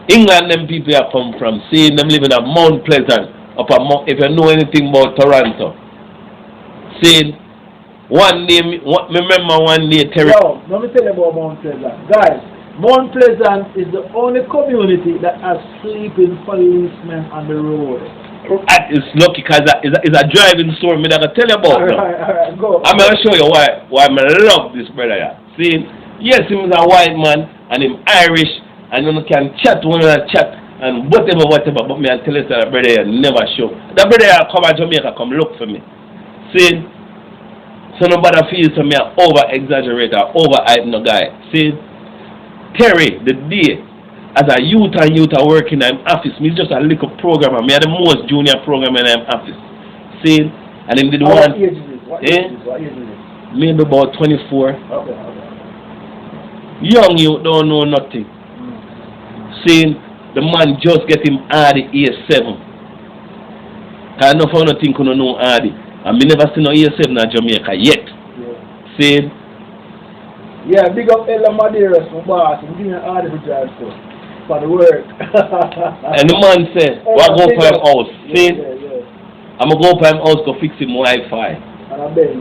England, them people have come from, seeing them living at Mount Pleasant, if you know anything about Toronto. Seeing one day, remember one day, Terry. Yo, let me tell you about Mount Pleasant. Guys, Mount Pleasant is the only community that has sleeping policemen on the road. That is lucky because it's a driving story I'm going to tell you about. Alright, go. I'm going to show you why I love this brother. See, yes, he was a white man and him Irish. And you can chat one another chat and whatever, but me I tell you that brother never show. That brother come to Jamaica, come look for me. See? So nobody feels to me over exaggerate or over hype no guy. See? Terry, the day as a youth are working in office, me just a little programmer. Me are the most junior programmer in office. See? And him did one. What age is this? What age is this? Maybe about 24. Okay. Young you don't know nothing. Saying the man just get him Hardy A7. Cause I know for nothing couldn't know Hardy. And me never seen no A7 in Jamaica yet. Yeah. Saying big up Ella Madeiras, my boss. I'm giving Hardy for drive for the work. and the man said, what go for your house? Saying I'm going to go up to him house to fix him Wi-Fi. And I bet,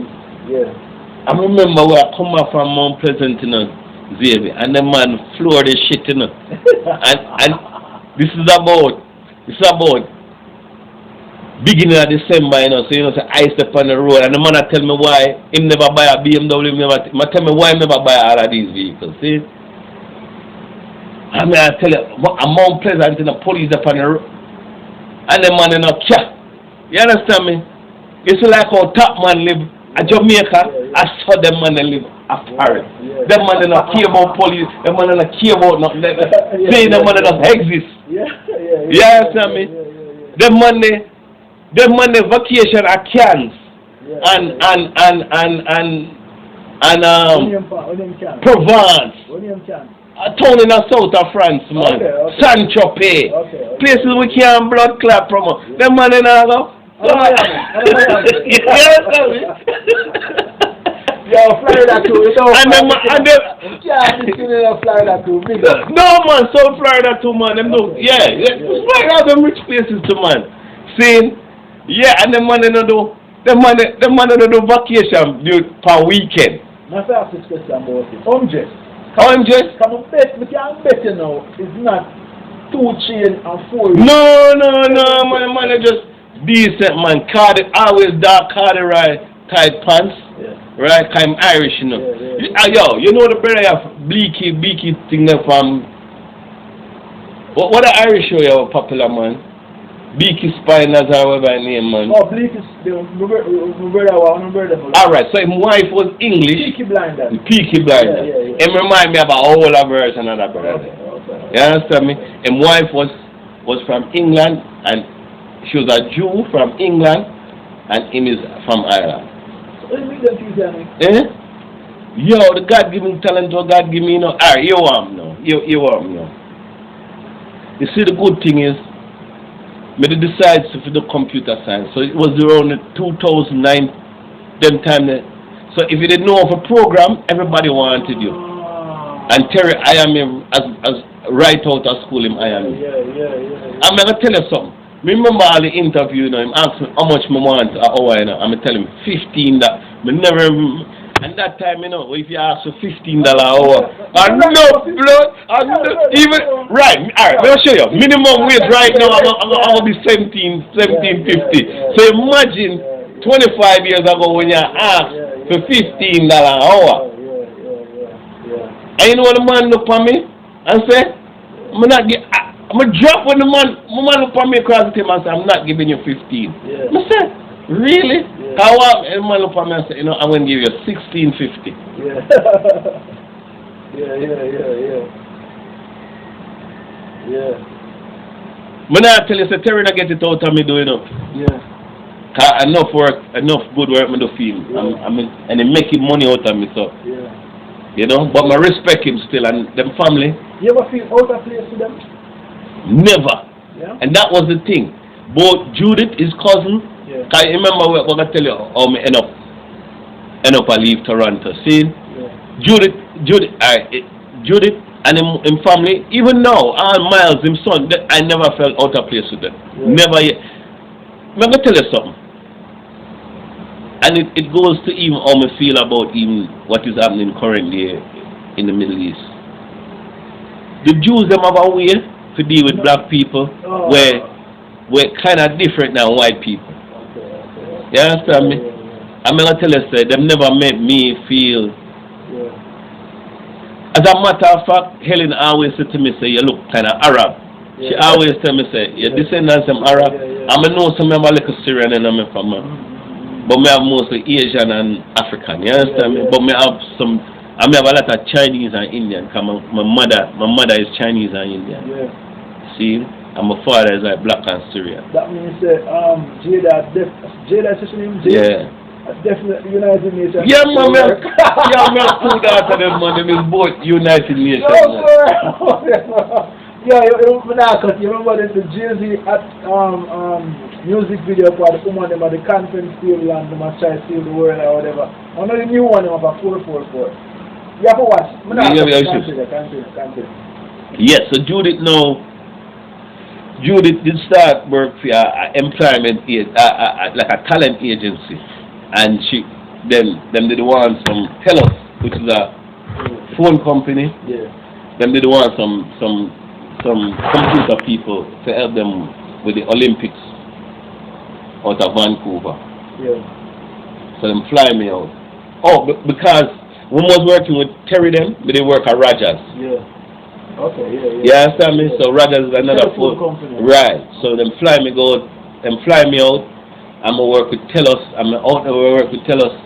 yeah. I remember where I come back from Mount Pleasant, you know, Xavier, and the man floor the shit, you know. and this is about beginning of December, you know, so you know, so I step on the road, and the man tell me why he never buy a BMW, tell me why he never buy all of these vehicles, see? I mean, I tell you, I'm Mount Pleasant, and the police up on the road, and the man in a car. You understand me? It's like how top man live at Jamaica. I saw them man live at Paris. Them man don't care about police. Them man don't care about nothing. Saying them man don't exist. You understand me? Them man vacation at Cannes and Provence. A town in the south of France, man. Saint-Tropez. Places we can't blood clap from. Them man in a go. Yeah, Florida too. No man, South Florida too, man. Them no, Florida them rich places too, man. See, and them man do vacation per weekend. My first question about it. OMJ? Come on, bet, we can't bet you now. It's not 2 chain and 4. No, man, just decent, man. Always dark corduroy tight pants. Right? I'm Irish, you know. Yo, you know the brother of Bleaky thing there from. What the Irish show you popular, man? Beaky Spiners or whatever name, man. Oh, Bleaky, my brother. Alright, so his wife was English. Peaky Blinders. Peaky Blinders. It remind me of an older version of that brother. Okay. You understand me? And wife was from England, and she was a Jew from England, and him is from Ireland. What do you mean that Yo, the God give me talent, or God give me, you know. Alright, you want me now. You want me now. You see, the good thing is, I decided for the computer science. So it was around 2009, them time. So if you didn't know of a program, everybody wanted you. And Terry, I am as right out of school in Miami. I'm gonna tell you something. Remember all the interview, you know, him asked me how much I want an hour, you know. I'm gonna tell him 15 that. Me never. And that time, you know, if you ask for $15 an hour, and no blood, and no, even right. All right, let me show you. Minimum wage right now, I'm gonna be 17.50. So imagine 25 years ago when you asked for $15 an hour. And you know what the man look for me and say, I'm gonna drop when the man look for me across the table and say, I'm not giving you 15. I said, really? How am I look for me and say, you know, I'm going to give you $16.50. When I tell you, say, Terry, I get it out of me doing it. Enough work, enough good work, me do feel. And they making money out of me, so. You know, but I respect him still and them family. You ever feel out of place with them? Never. And that was the thing. Both Judith, his cousin. Can you remember what I tell you? Me end up I leave Toronto. See, Judith, and him family. Even now, all Miles, him son, I never felt out of place with them. Never yet. I'm gonna tell you something. And it goes to even how I feel about even what is happening currently in the Middle East. The Jews them have a way to deal with black people where we're kind of different than white people. You understand me? I'm going to tell you, say, them never made me feel. As a matter of fact, Helen always said to me, say, you look kind of Arab. She always tell me, say, your descendants from Arab. I know some of my little Syrian and I'm from, but I have mostly Asian and African. You understand me? But I have a lot of Chinese and Indian. Cause my mother is Chinese and Indian. See? And my father is like black and Syrian. That means Jada is his name? Definitely United Nations. Yeah, man. I'm two daughters them, man. Them is both United Nations. You remember the Jay-Z music video for the woman them at the conference field and them a try to steal the world or whatever. I know the new one them about 444. You have to watch. Continue. Yes, so Judith now. Judith did start work for employment like a talent agency, and them did want some Telos, which is a phone company. Yeah. Them did want some computer people to help them with the Olympics out of Vancouver. Yeah. So them fly me out. Oh, because when I was working with Terry them, but they work at Rogers. Yeah. Okay, yeah. You understand me? So Rogers is another phone company. Right. So them fly me out. I'm gonna work with Telos. I'm out there work with Telos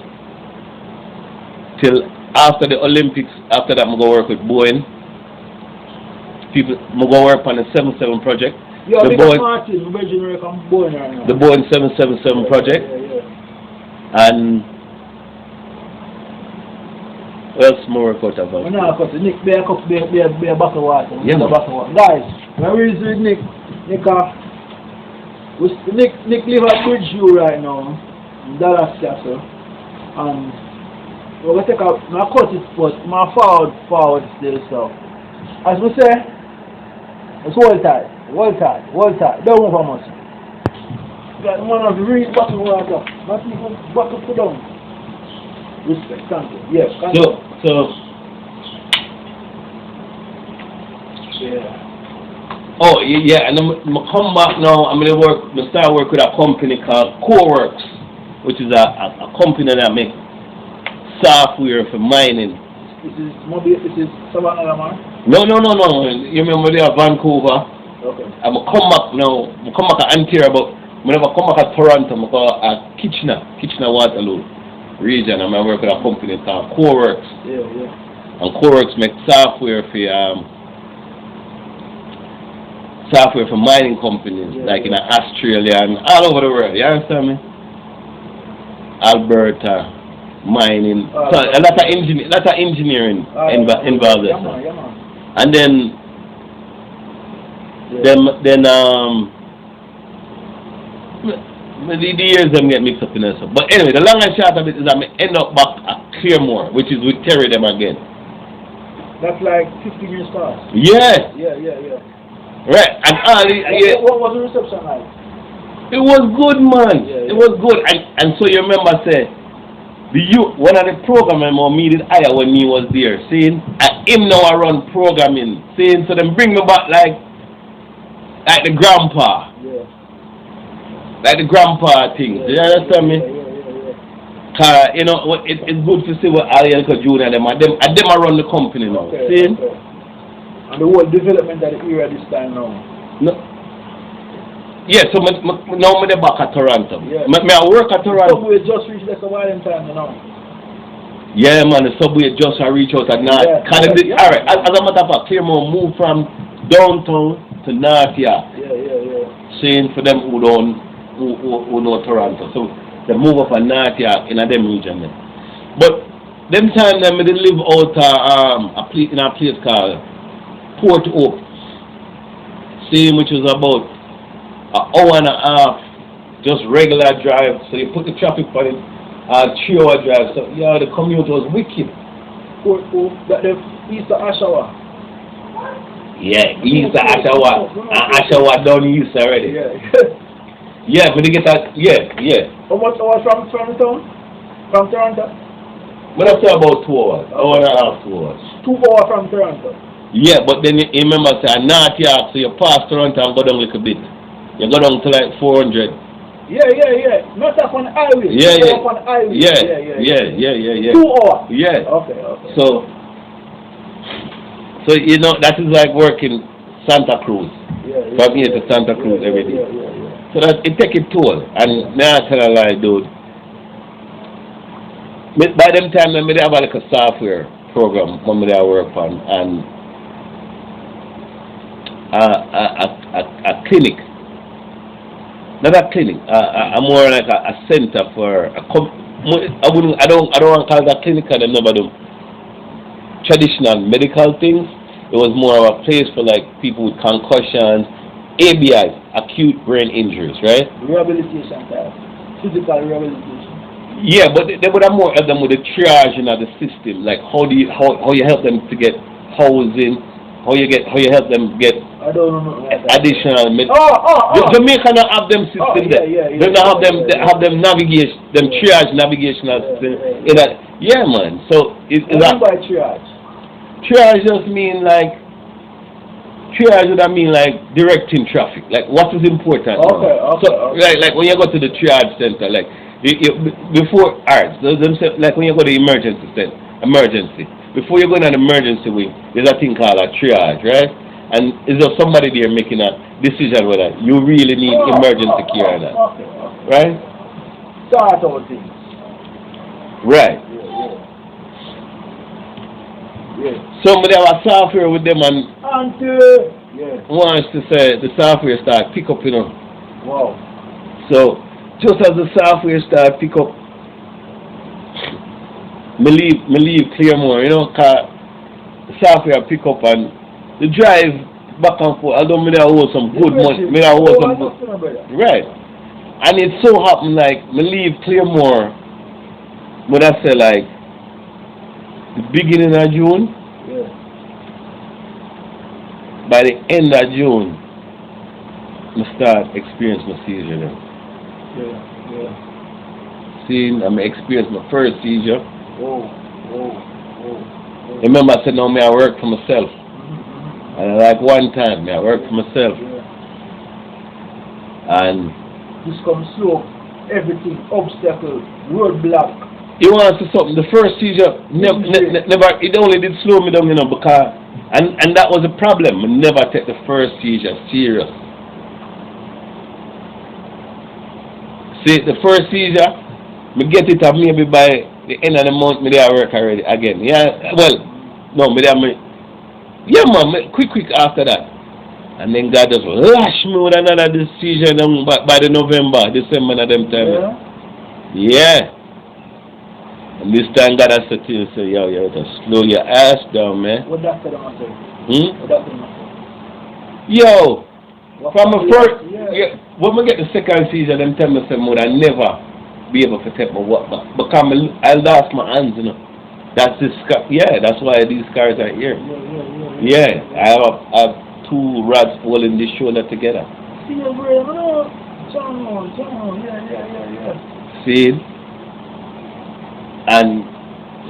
till after the Olympics. After that, I'm gonna work with Boeing. I'm gonna work on the 77 project. Yeah, the Boeing, Boeing the Boeing 777 project. Yeah. And what else more work out about? No, because Nick be a bucket of water. Yeah, a bucket of water. Guys, when we visit Nick live at Bridgeview right now in Dallas Castle, and we're gonna take my cut it, but my forward still so. As we say, it's hold tight. Don't move on much. Got one of the real bucket of water. Not even bucket put down. Respect, thank you. Yes. So. Yeah. Oh yeah, and I'm come back now. I'm gonna start work with a company called CoreWorks, which is a company that makes software for mining. This is Savannah, man. No. You remember they are Vancouver? Okay. I'm gonna come back now. I'm come back to Ontario, but whenever I come back to Toronto, I'm go at Kitchener Waterloo region. I'm gonna work with a company called CoreWorks. Yeah. And CoreWorks makes software for mining companies, like in Australia and all over the world. You understand me? Alberta, mining. So a lot of engineering involved there. Yeah. And then the years them get mixed up in this. But anyway, the long and short of it is I end up back at Clearmore, which is with Terry them again. That's like 15 years past. Yeah. Yeah. Right. And what was the reception like? It was good, man. Yeah. It was good. And so you remember say one of the programmers needed hire when me was there, seeing and him now I run programming, seeing so them bring me back like the grandpa. Yeah. Like the grandpa thing. Yeah. You understand me? Yeah. You know, it's good to see what Ali and Junior them I run the company now. See? Okay. And the whole development of the area this time now. No. Yeah, so now I'm back at Toronto. Yeah. I work at Toronto. The subway just reached there a while in time now. Yeah, man, the subway just reach out at North. Yeah. Alright, as a matter of fact, Clearmore moved from downtown to North Yard. Yeah. Saying for them who know Toronto. So they move up at North Yard in a them region there. But them time they live out in a place called Port Oak. Same which is about an hour and a half, just regular drive. So you put the traffic on it, 3-hour drive. So yeah, the commute was wicked. Port Oak, that the east of Oshawa. Yeah, east of Oshawa. Oshawa down east already. Yeah. Yeah, but they get that. Yeah. How much hours from the town? From Toronto? But I say about 2 hours, hour and a half, 2 hours. 2 hours from Toronto. Yeah, but then you remember say North York, so you pass Toronto and go down a little bit. You go down to like 400. Yeah. Not up on the highway. Yeah. Up on the highway. Yeah. 2 hours. Yeah. Okay. So you know that is like working Santa Cruz. Yeah. From here to Santa Cruz every day. Yeah. So that it take a toll. And now I tell a lie, dude. By them time, I have like a software program when I work on and a clinic. Not a clinic. More like a center for I don't want to call it a clinic because none of them traditional medical things. It was more of a place for like people with concussions, ABIs, acute brain injuries, right? Rehabilitation type. Physical rehabilitation. Yeah, but they would have more of them with the triage in the system, like how you help them to get housing, how you help them get I don't know. additional Oh. Jamaica don't have them system there. They don't have them. They have them navigation, them triage navigational system. Yeah, man. So What do you mean by triage? Triage just mean like triage would mean like directing traffic, like what is important. Okay. So like when you go to the triage center, like before them say, like when you go to the emergency. Before you go in an emergency wing, there's a thing called a triage, right? And is there somebody there making a decision whether you really need emergency care or not? Okay. Right? Start out things. Right. Yeah. Somebody have a software with them and wants to say the software start pick up, you know. Wow. So just as the software start pick up, me leave Claremore, you know, cause the software pick up and the drive back and forth. Although me there hold some good money, right. And it so happened like me leave Claremore, but I say like the beginning of June. Yeah. By the end of June, I start experiencing my seizure. Yeah. See, I experienced my first seizure. Whoa. Remember I said, no, I work for myself. And like one time, I work for myself. Yeah. And this comes slow, everything, obstacle, roadblock. you want to see something? The first seizure, never, it only did slow me down, you know, because, and that was a problem. I never take the first seizure serious. See, the first seizure, me get it up maybe by the end of the month, me there work already again. Yeah, well, no, me there, yeah, man, quick after that. And then God just lash me with another seizure by the December of them time. Yeah. And this time God has said to you, say, yo, you have to slow your ass down, man. What doctor don't say? What doctor don't say? Yo, from the first, when we get the second seizure, them tell me, say, I never be able to take my work back. Because I lost my hands, you know. That's the scar. Yeah, that's why these scars are here. Yeah, I have two rods holding this shoulder together. See? And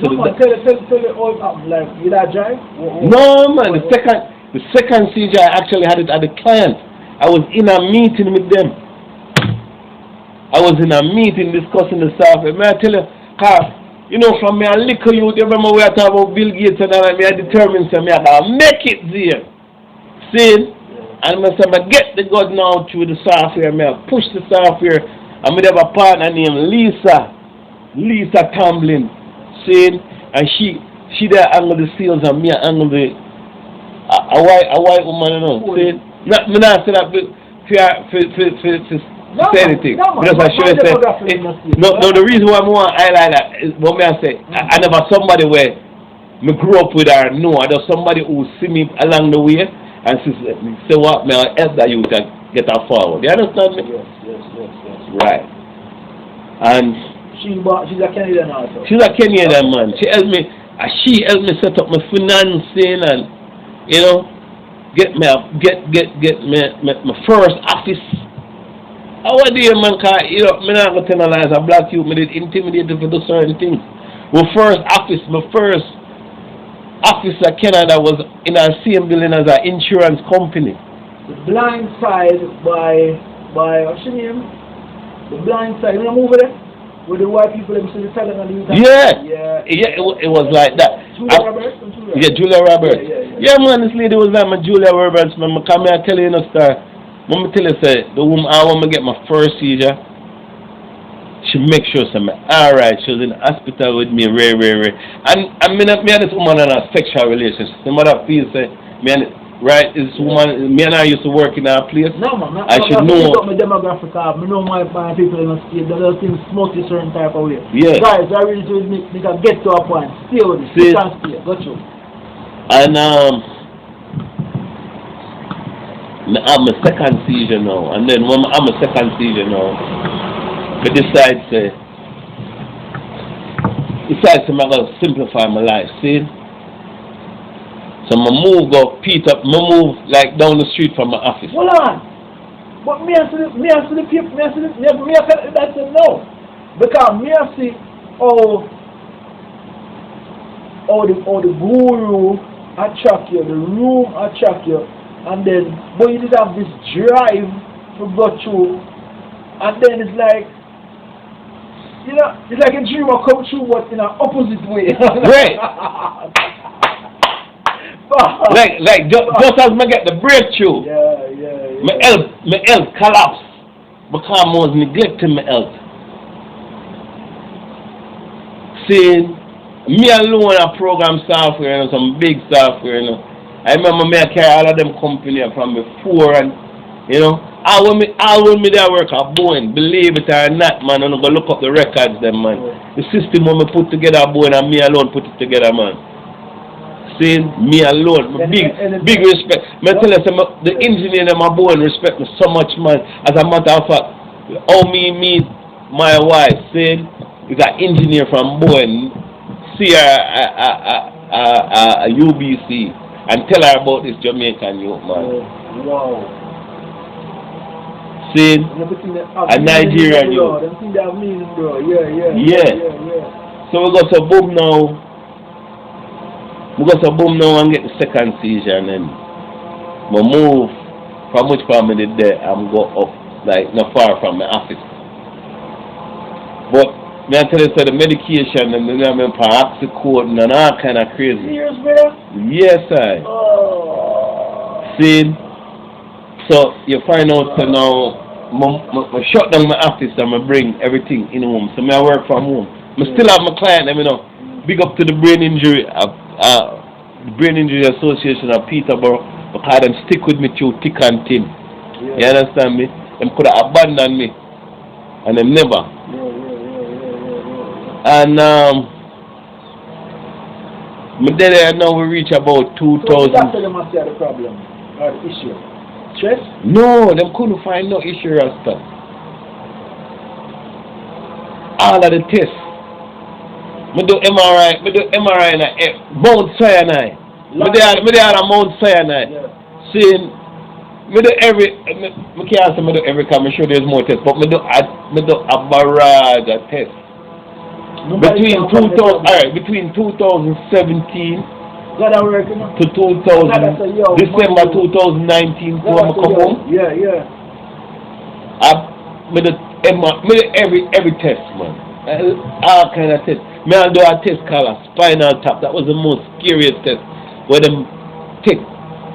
so tell the old like you that drive? No, man, the second seizure I actually had it at the client. I was in a meeting with them. I was in a meeting discussing the software. May I tell you, you know, from me a little youth, you remember we are talking about Bill Gates and all that, me I determined to me I gotta make it there. See? And I said, I get the God now through the software, I push the software, and I have a partner named Lisa Tamblin. See? And she there angle the seals and me angle the a white woman, you know. See? Me not say that for say anything. Because I should say, the reason why I want to highlight that is what I say, I never somebody where me grew up with her, no, I just somebody who see me along the way and say what, may I help that you to get her forward. You understand me? Yes. Right. And she's a Canadian also. She's a Canadian man. She helped me set up my financing and, you know, get me my first office. How do you, man, cause, you know, I'm not going to tell lies, a black youth, I did intimidated for do certain things. My first office at Canada was in the same building as an insurance company. The Blind Side by what's your name? The Blind Side, you know over there? With the white people, them see the talent on the internet. Yeah, it was like that. Julia Roberts? Yeah, Julia Roberts. Yeah, man, this lady was like my Julia Roberts, man. I come here, I tell you, let me tell you, say, the woman, I want to get my first seizure. She make sure, say, alright, she was in the hospital with me, rare. And me and this woman in a sexual relationship. The mother feels, say, right, this woman, me and I used to work in our place. No, man, I should know. My demographic, I know my people in the state, the little things smoke a certain type of way. Yeah. Guys, I really do make can get to a point. Stay with it. Stay. Got you. And, I'm a second seizure now, and then when I'm a second seizure now, I decide to I'm going to simplify my life. See, So I move go Peter, I move like down the street from my office. Hold on. But me I see the people, me I see that's a no. Because me I see how the guru attract you, the room attract you, and then but you did have this drive to go through, and then it's like, you know, it's like a dream will come true but in an opposite way. Right. just as I get the breakthrough, my health collapse because I was neglecting my health. See, me alone a program software and some big software, you know. I remember me I carry all of them company from before, and you know, all when me there work at Boeing, believe it or not, man, I'm gonna look up the records them, man. The system when me put together at Boeing and me alone put it together, man. See, me alone, big respect. Me tell you, the engineer and my Boeing respect me so much, man. As a matter of fact, how me meet my wife, see, you got engineer from Boeing, see her a UBC, and tell her about this Jamaican youth, man. Wow. See, a Nigerian youth. Yeah. So we got to boom now. We got to boom now and get the second seizure, and then we move from which part I did there and go up, like not far from my office. But me I tell you, so the medication and then I'm for oxycodone and all kind of crazy. Serious, man? Yes, I. Oh. See, so you find out, so now I shut down my office and I bring everything in home. So I work from home. I still have my client, you know. Big up to the Brain Injury Association of Peterborough, because them stick with me through thick and thin. Yeah. You understand me? Them could have abandoned me, and them never. And now we reach about 2000. So that's the must have the problem or the issue. Stress? No, them couldn't find no issue or stuff. All of the tests. Me do MRI in Mount Sinai. Me there on Mount Sinai. Yeah. See, me do me can't say me do every time. I'm sure there's more tests, but me do a barrage of tests. Between 2017 to 2000, December 2019, to come home. Yeah. Me do every test, man. All kind of tests. Me I do a test called a spinal tap. That was the most scariest test, where them take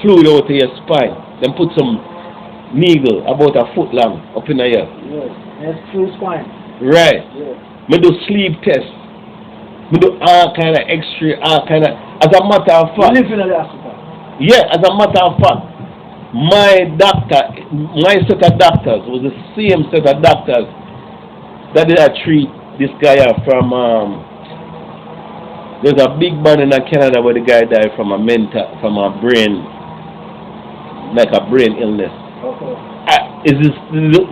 fluid out of your spine. Then put some needle about a foot long up in the ear. Yeah, that's through spine. Right. Yeah. Me do sleep tests. Me do all kind of X-ray, all kind of. As a matter of fact. You live in the hospital. Yeah, as a matter of fact, my set of doctors was the same set of doctors that did I treat this guy from. There's a big band in Canada where the guy died from a brain, like a brain illness. Okay.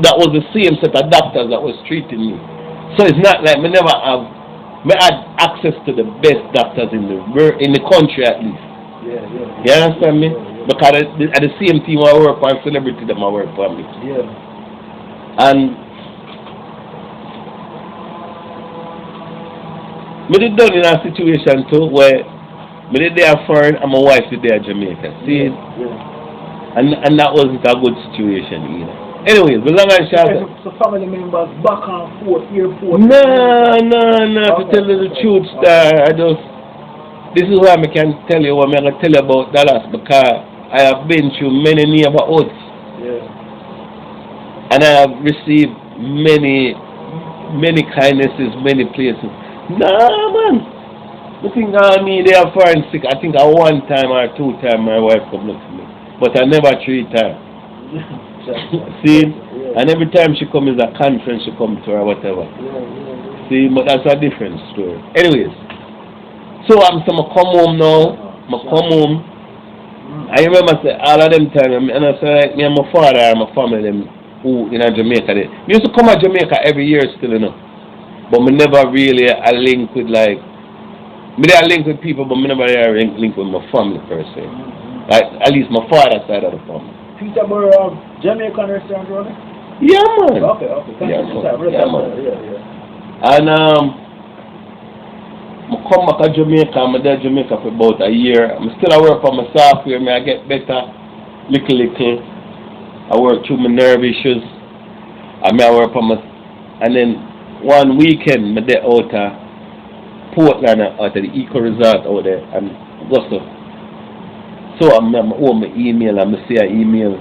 That was the same set of doctors that was treating me. So it's not like me had access to the best doctors in the country at least. Yeah. You understand me? Yeah. Because at the same team I work for, celebrity them I work for me. Yeah. And me did done in a situation too where me did there foreign and my wife did there Jamaica. See? Yeah. And that wasn't a good situation either. Anyways, the long and short. So family members back and forth, airport. No. To tell you the truth, this is why I can tell you what I'm going to tell you about Dallas, because I have been through many neighborhoods. Yeah. And I have received many kindnesses, many places. Nah, man. The thing I mean, they are foreign sick. I think one time or two times my wife come look to me. But I never 3 times. See? Yeah. And every time she comes is a conference, she comes to her, whatever. Yeah. See? But that's a different story. Anyways. So I'm come home now. I come home. I remember say, all of them times, and I say, like, me and my father and my family, them who in Jamaica, they used to come to Jamaica every year still, you know. But me never really a link with like Me there link with people, but me never there link with my family per se. Like, at least my father's side of the family. Peterborough Jamaican restaurant, running? Yeah, man. Okay. Yeah, man. Yeah. And I come back to Jamaica. I'm there in Jamaica for about a year. I'm still at work on my software. I get better, little. I work through my nerve issues. I work on my, and then one weekend I there out of Portland out of the Eco Resort out there and go so I'm on my email and I see an email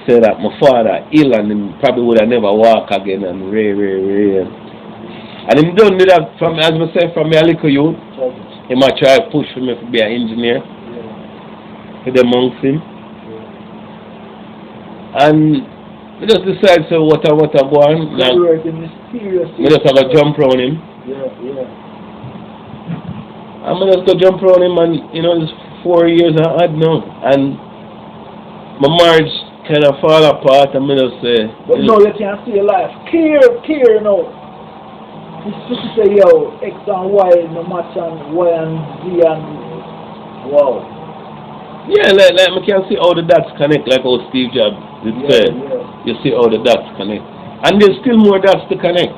say that my father ill and him probably would have never walk again and ray. And him done with that from, as I say, from me a little youth. He might try to push for me to be an engineer for the amongst him. And we just decide so what I go on. I just have a jump around him. I'm just go jump around him and it's 4 years I had now. And my marriage kind of fall apart and I just say but no, you can't see your life. Clear, It's just to say, yo, X and Y, no match and Y and Z and wow. Yeah, like I can see how the dots connect, like how Steve Jobs did say. Yeah. You see how the dots connect. And there's still more dots to connect.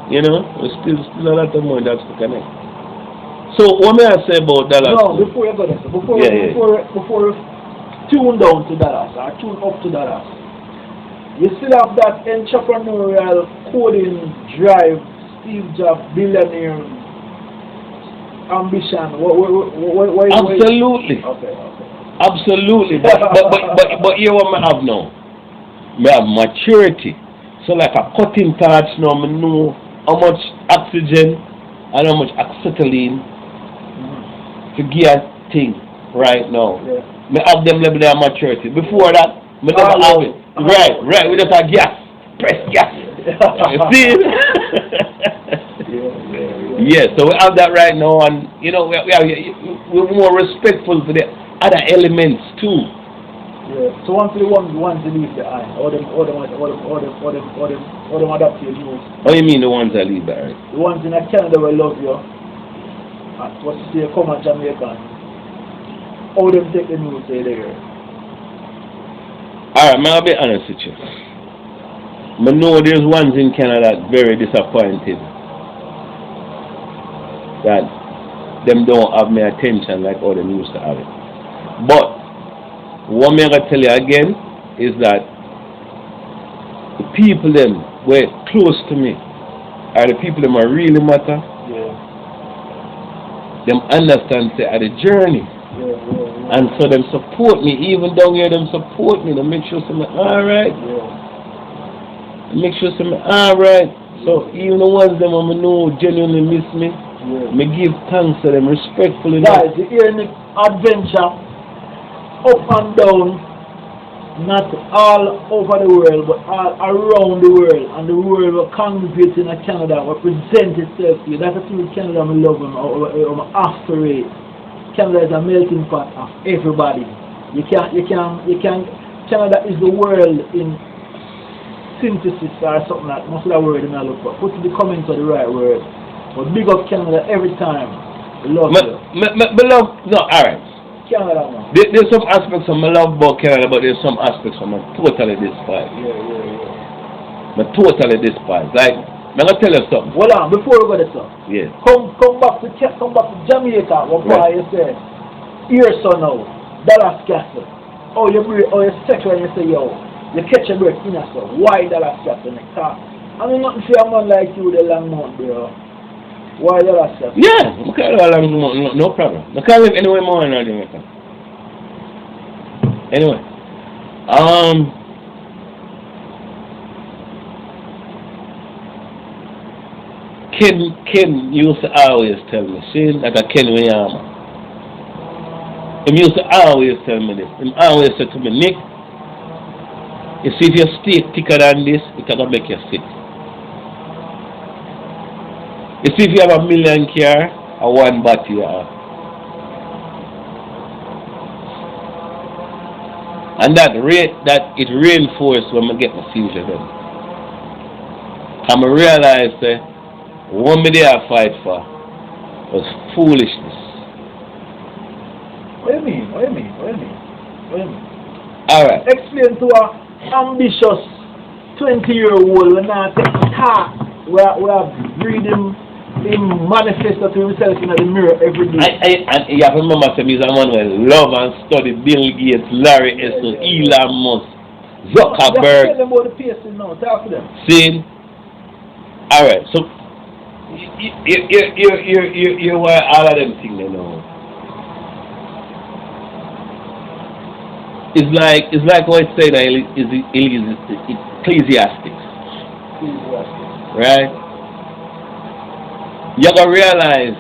Yeah. There's still a lot of more dots to connect. So what may I say about Dallas? No, before you go there, before you tune down to Dallas or tune up to Dallas, you still have that entrepreneurial coding drive, Steve Jobs, billionaire ambition. Absolutely. Okay. Absolutely. But here what I have now. I have maturity. So like a cutting torch now, I know how much oxygen and how much acetylene to gear thing right now. Yeah. I have them level of maturity. Before that, I never have it. Right. We just have gas. Press gas. You see it? Yeah, so we have that right now, and we're more respectful for the other elements too. Yeah. So once the ones to leave the eye, or them adapt to your news. What do you mean the ones that leave the eye? The ones in Canada will love you. What's to say, come on Jamaican. How them take the news say there. Alright, I'll be honest with you. I know there's ones in Canada that very disappointed that them don't have my attention like all them used to have it. But what I'm going to tell you again is that the people them were close to me are the people them are really matter. Yeah. Them understand say are the journey. Yeah. And so them support me, even down here them support me, they make sure I'm alright. Yeah. Make sure I'm alright. So even the ones them I know genuinely miss me. Yeah. Me give thanks to them respectfully. Guys, the earning adventure up and down, not all over the world, but all around the world, and the world will congregate in Canada, will present itself to you. That's the thing with Canada I love them, or aspirate. Canada is a melting pot of everybody. You can Canada is the world in synthesis or something like most of the word in I look for. Put the comments of the right word. But big up Canada every time. I love you. Alright. Canada, man. There's some aspects of my love about Canada, but there's some aspects of my totally despise. Yeah. I totally despise. Like, I'm gonna tell you something. Hold on, before we go to stuff. Yeah. Come back to Jamaica. What you said? Here so now, Dallas Castle. Oh, you set when you say yo, you catch a breath in so. Why Dallas Castle? I mean, nothing for a man like you with a long mount, bro. Why Dallas Castle? Yeah, I can't live a long mount, no problem. I can't live anywhere more in Jamaica. Anyway, Ken used to always tell me, see, like a Ken Wiyama. He used to always tell me this. He always said to me, Nick, you see if your steak thicker than this, it's going to make you sick. You see if you have 1 million car, or 1 battery you have. And that it reinforced when I get my seizure then. I realized What me there fight for was foolishness. What do you mean? What do you mean? What do you mean? What do you mean? Alright. Explain to a ambitious 20-year-old when I take talk. We are breathing him manifest to himself in the mirror every day. And you have to remember some he's a man who love and study Bill Gates, Larry Ellison, Elon Musk, Zuckerberg. Tell them about the pacing now. Talk to them. See? Alright, so you why all of them things you know. It's like what it's saying in Ecclesiastes. Right? You gotta realize,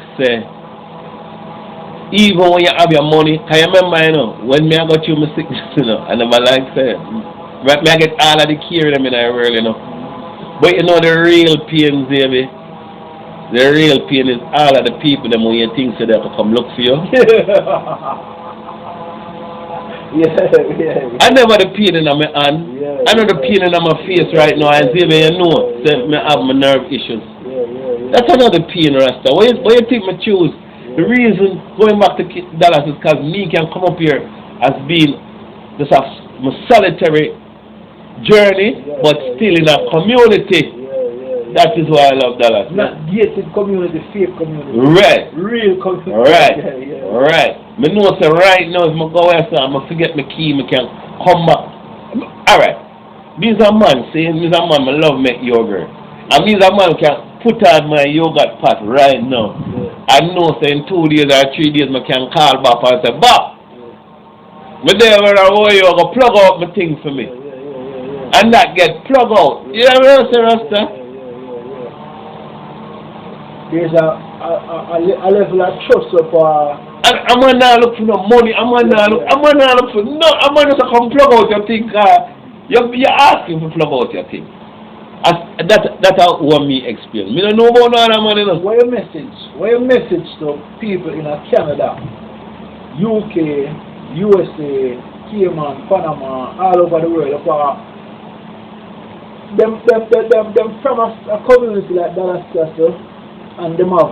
even when you have your money, can you remember, you know, when me I got you my sickness, you know, and I'm like, right, me I get all of the care them in the world, you know. But you know the real pain, baby, the real pain is all of the people them when you think so they have to come look for you. Yeah. I never the pain in my hand. I know the pain in my face right now, and baby, you know, say me have my nerve issues. That's another pain, Rasta. Why you think me choose? The reason going back to Dallas is because me can come up here as being just a solitary journey, but still in a community. That is why I love Dallas. Not gated community, fake community. Right. Real community. Right. Right. Me know say right now if I go outside, I'm going to forget my key, I can come back. Alright. Me's a man saying, me's a man, I love make yogurt. And me's a man can put on my yogurt pot right now. I know say in 2 days or 3 days I can call back and say, Bob, me there where I want you go plug out my thing for me. And that get plug out. You know what I'm saying, Rasta? There's a level of trust up and I'm not look for no money, I'm not look for no, I'm not just come plug out your thing, you're asking for plug out your thing. That's how me experience. Me don't know about no other money. What your message to people in Canada, UK, USA, Cayman, Panama, all over the world, them from a community like Dallas, and them have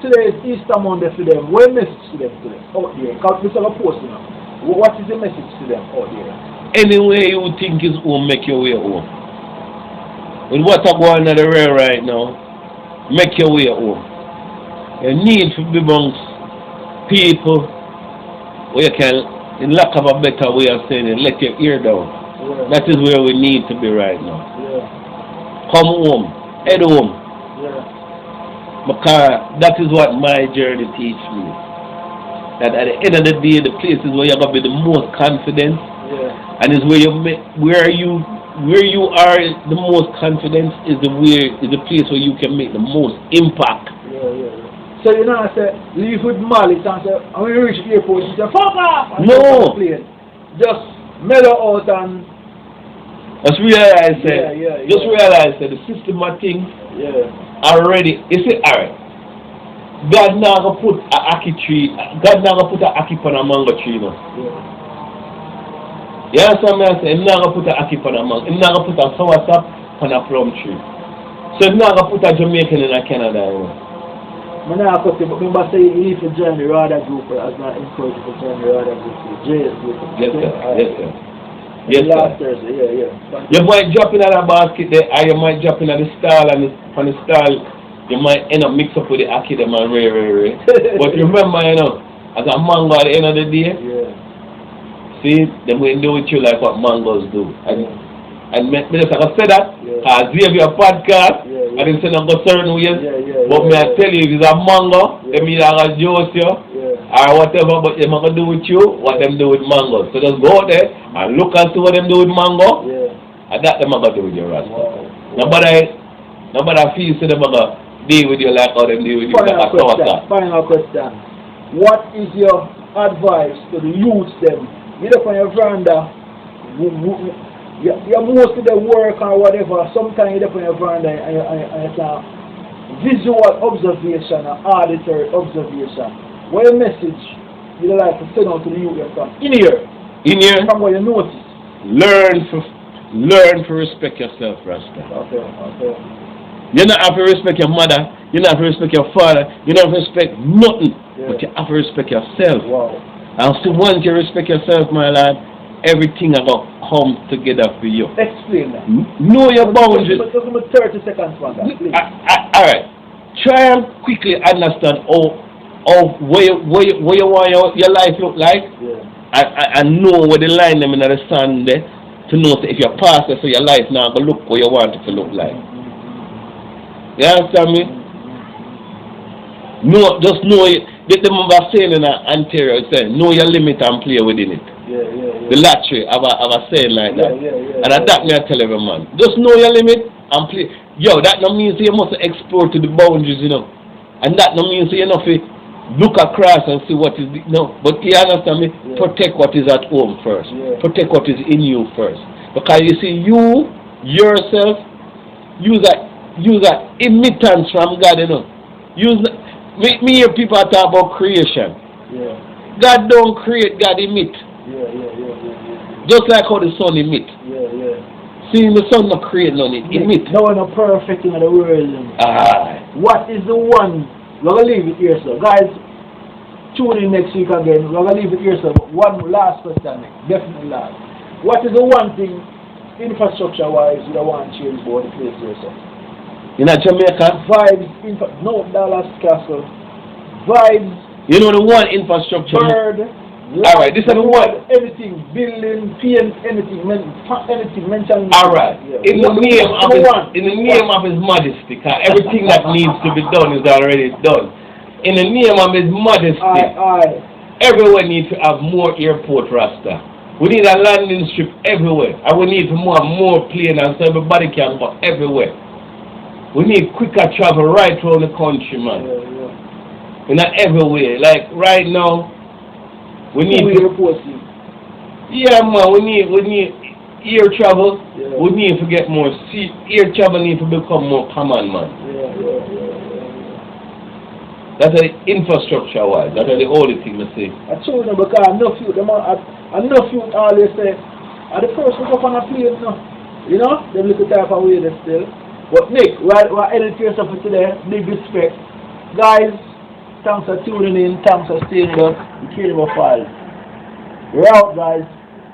today is Easter Monday for them. What message to them out there? Because this is a post now. What is the message to them out there? Anyway you think is home, make your way home. With what I go on the rail right now, make your way home. You need to be amongst people where you can, in lack of a better way of saying it, let your ear down. Yeah. That is where we need to be right now. Yeah. Come home, head home. Yeah. Because that is what my journey teach me. That at the end of the day, the place is where you're going to be the most confident. Yeah. And it's where you are the most confident is the place where you can make the most impact. Yeah. So you know I say leave with malice and say when you reach the airport you say fuck off and no plane. Just mellow out and just realize just realize that the system of things already you see alright. God now gonna put a ackee tree, God now gonna put a ackee on a mango tree now. You understand me? I say, I'm not going to put a ackee on a mango. I'm not going to put a soursop on a plum tree. So I'm not going to put a Jamaican in a Canada. You know? I'm not going to remember saying you need to join the RADA group as not encouraged to join the RADA group. JS group. Yes, sir. Yes, sir. Yes, last Thursday, You might drop in at a basket there, or you might drop in at the stall, and on the stall, you might end up mix up with the ackee them and ray. But remember, you know, as a mango at the end of the day, see, they will do with you like what mangoes do. And me just like I said that, because I have your podcast, I didn't say I'm going certain ways, but me I tell you, if it's a mango, they mean I'm going to joke you, or whatever, but they're not going to do with you, what them do with mango. So just go out there and look and see what them do with mango, and that them not going to do with your Rasta. Nobody feel so them going to deal with you like how them deal with you like a saucer. Final question. What is your advice to the youths them? Get up on your veranda, you're mostly the work or whatever, sometimes you're up on your veranda and it's a visual observation, an auditory observation. What a message you'd like to send out to the youth from? In here. From what you notice. Learn learn to respect yourself, Rasta. Okay. You don't have to respect your mother, you don't have to respect your father, you don't have to respect nothing, but you have to respect yourself. Wow. And so once you respect yourself, my lad, everything about come together for you. Explain that. Know your boundaries. Just give me 30 seconds for that, please. Alright. Try and quickly understand where you want your life look like. Yeah. And know where the line them in the sand there to know if you pass it so your life now go look where you want it to look like. You understand me? No, just know it. The member saying in Ontario saying, know your limit and play within it. Yeah. The lottery have a saying like that. Yeah. And that me I tell every man. Just know your limit and play. Yo, that no means you must explore to the boundaries, you know. And that no means you know to look across and see what is no. But you understand me? Yeah. Protect what is at home first. Yeah. Protect what is in you first. Because you see you yourself use that emittance from God, you know. Me hear people talk about creation. Yeah. God don't create, God emit. Yeah. Just like how the sun emit. Yeah. See, the sun not create none, it emit. No one is perfect in the world. What is the one? We're going to leave it here, sir. Guys, tune in next week again. We're going to leave it here, sir. But one last question, definitely last. What is the one thing, infrastructure-wise, you don't want to change about the place here, sir? In Jamaica? Vibes, no Dallas Castle. Vibes. You know the one infrastructure. Bird. Alright, this is the one. Anything, building, paint, anything mentioned. Alright. Yeah. In the name of His Majesty, because everything that needs to be done is already done. In the name of His Majesty, everyone needs to have more airport, Rasta. We need a landing strip everywhere. And we need more plane and so everybody can go everywhere. We need quicker travel right around the country, man. Yeah. Not everywhere. Like right now, we need. Yeah, man. We need air travel. Yeah. We need to get more sea. Air travel need to become more common, man. Yeah. That's the infrastructure-wise. That's the only thing I say. I told them because enough youth always say, "Are the first to go on a plane now?" You know, they look at type of way they still. But Nick, we're editing yourself for today. Big respect. Guys, thanks for tuning in. Thanks for staying up. We care about files. We're out, guys.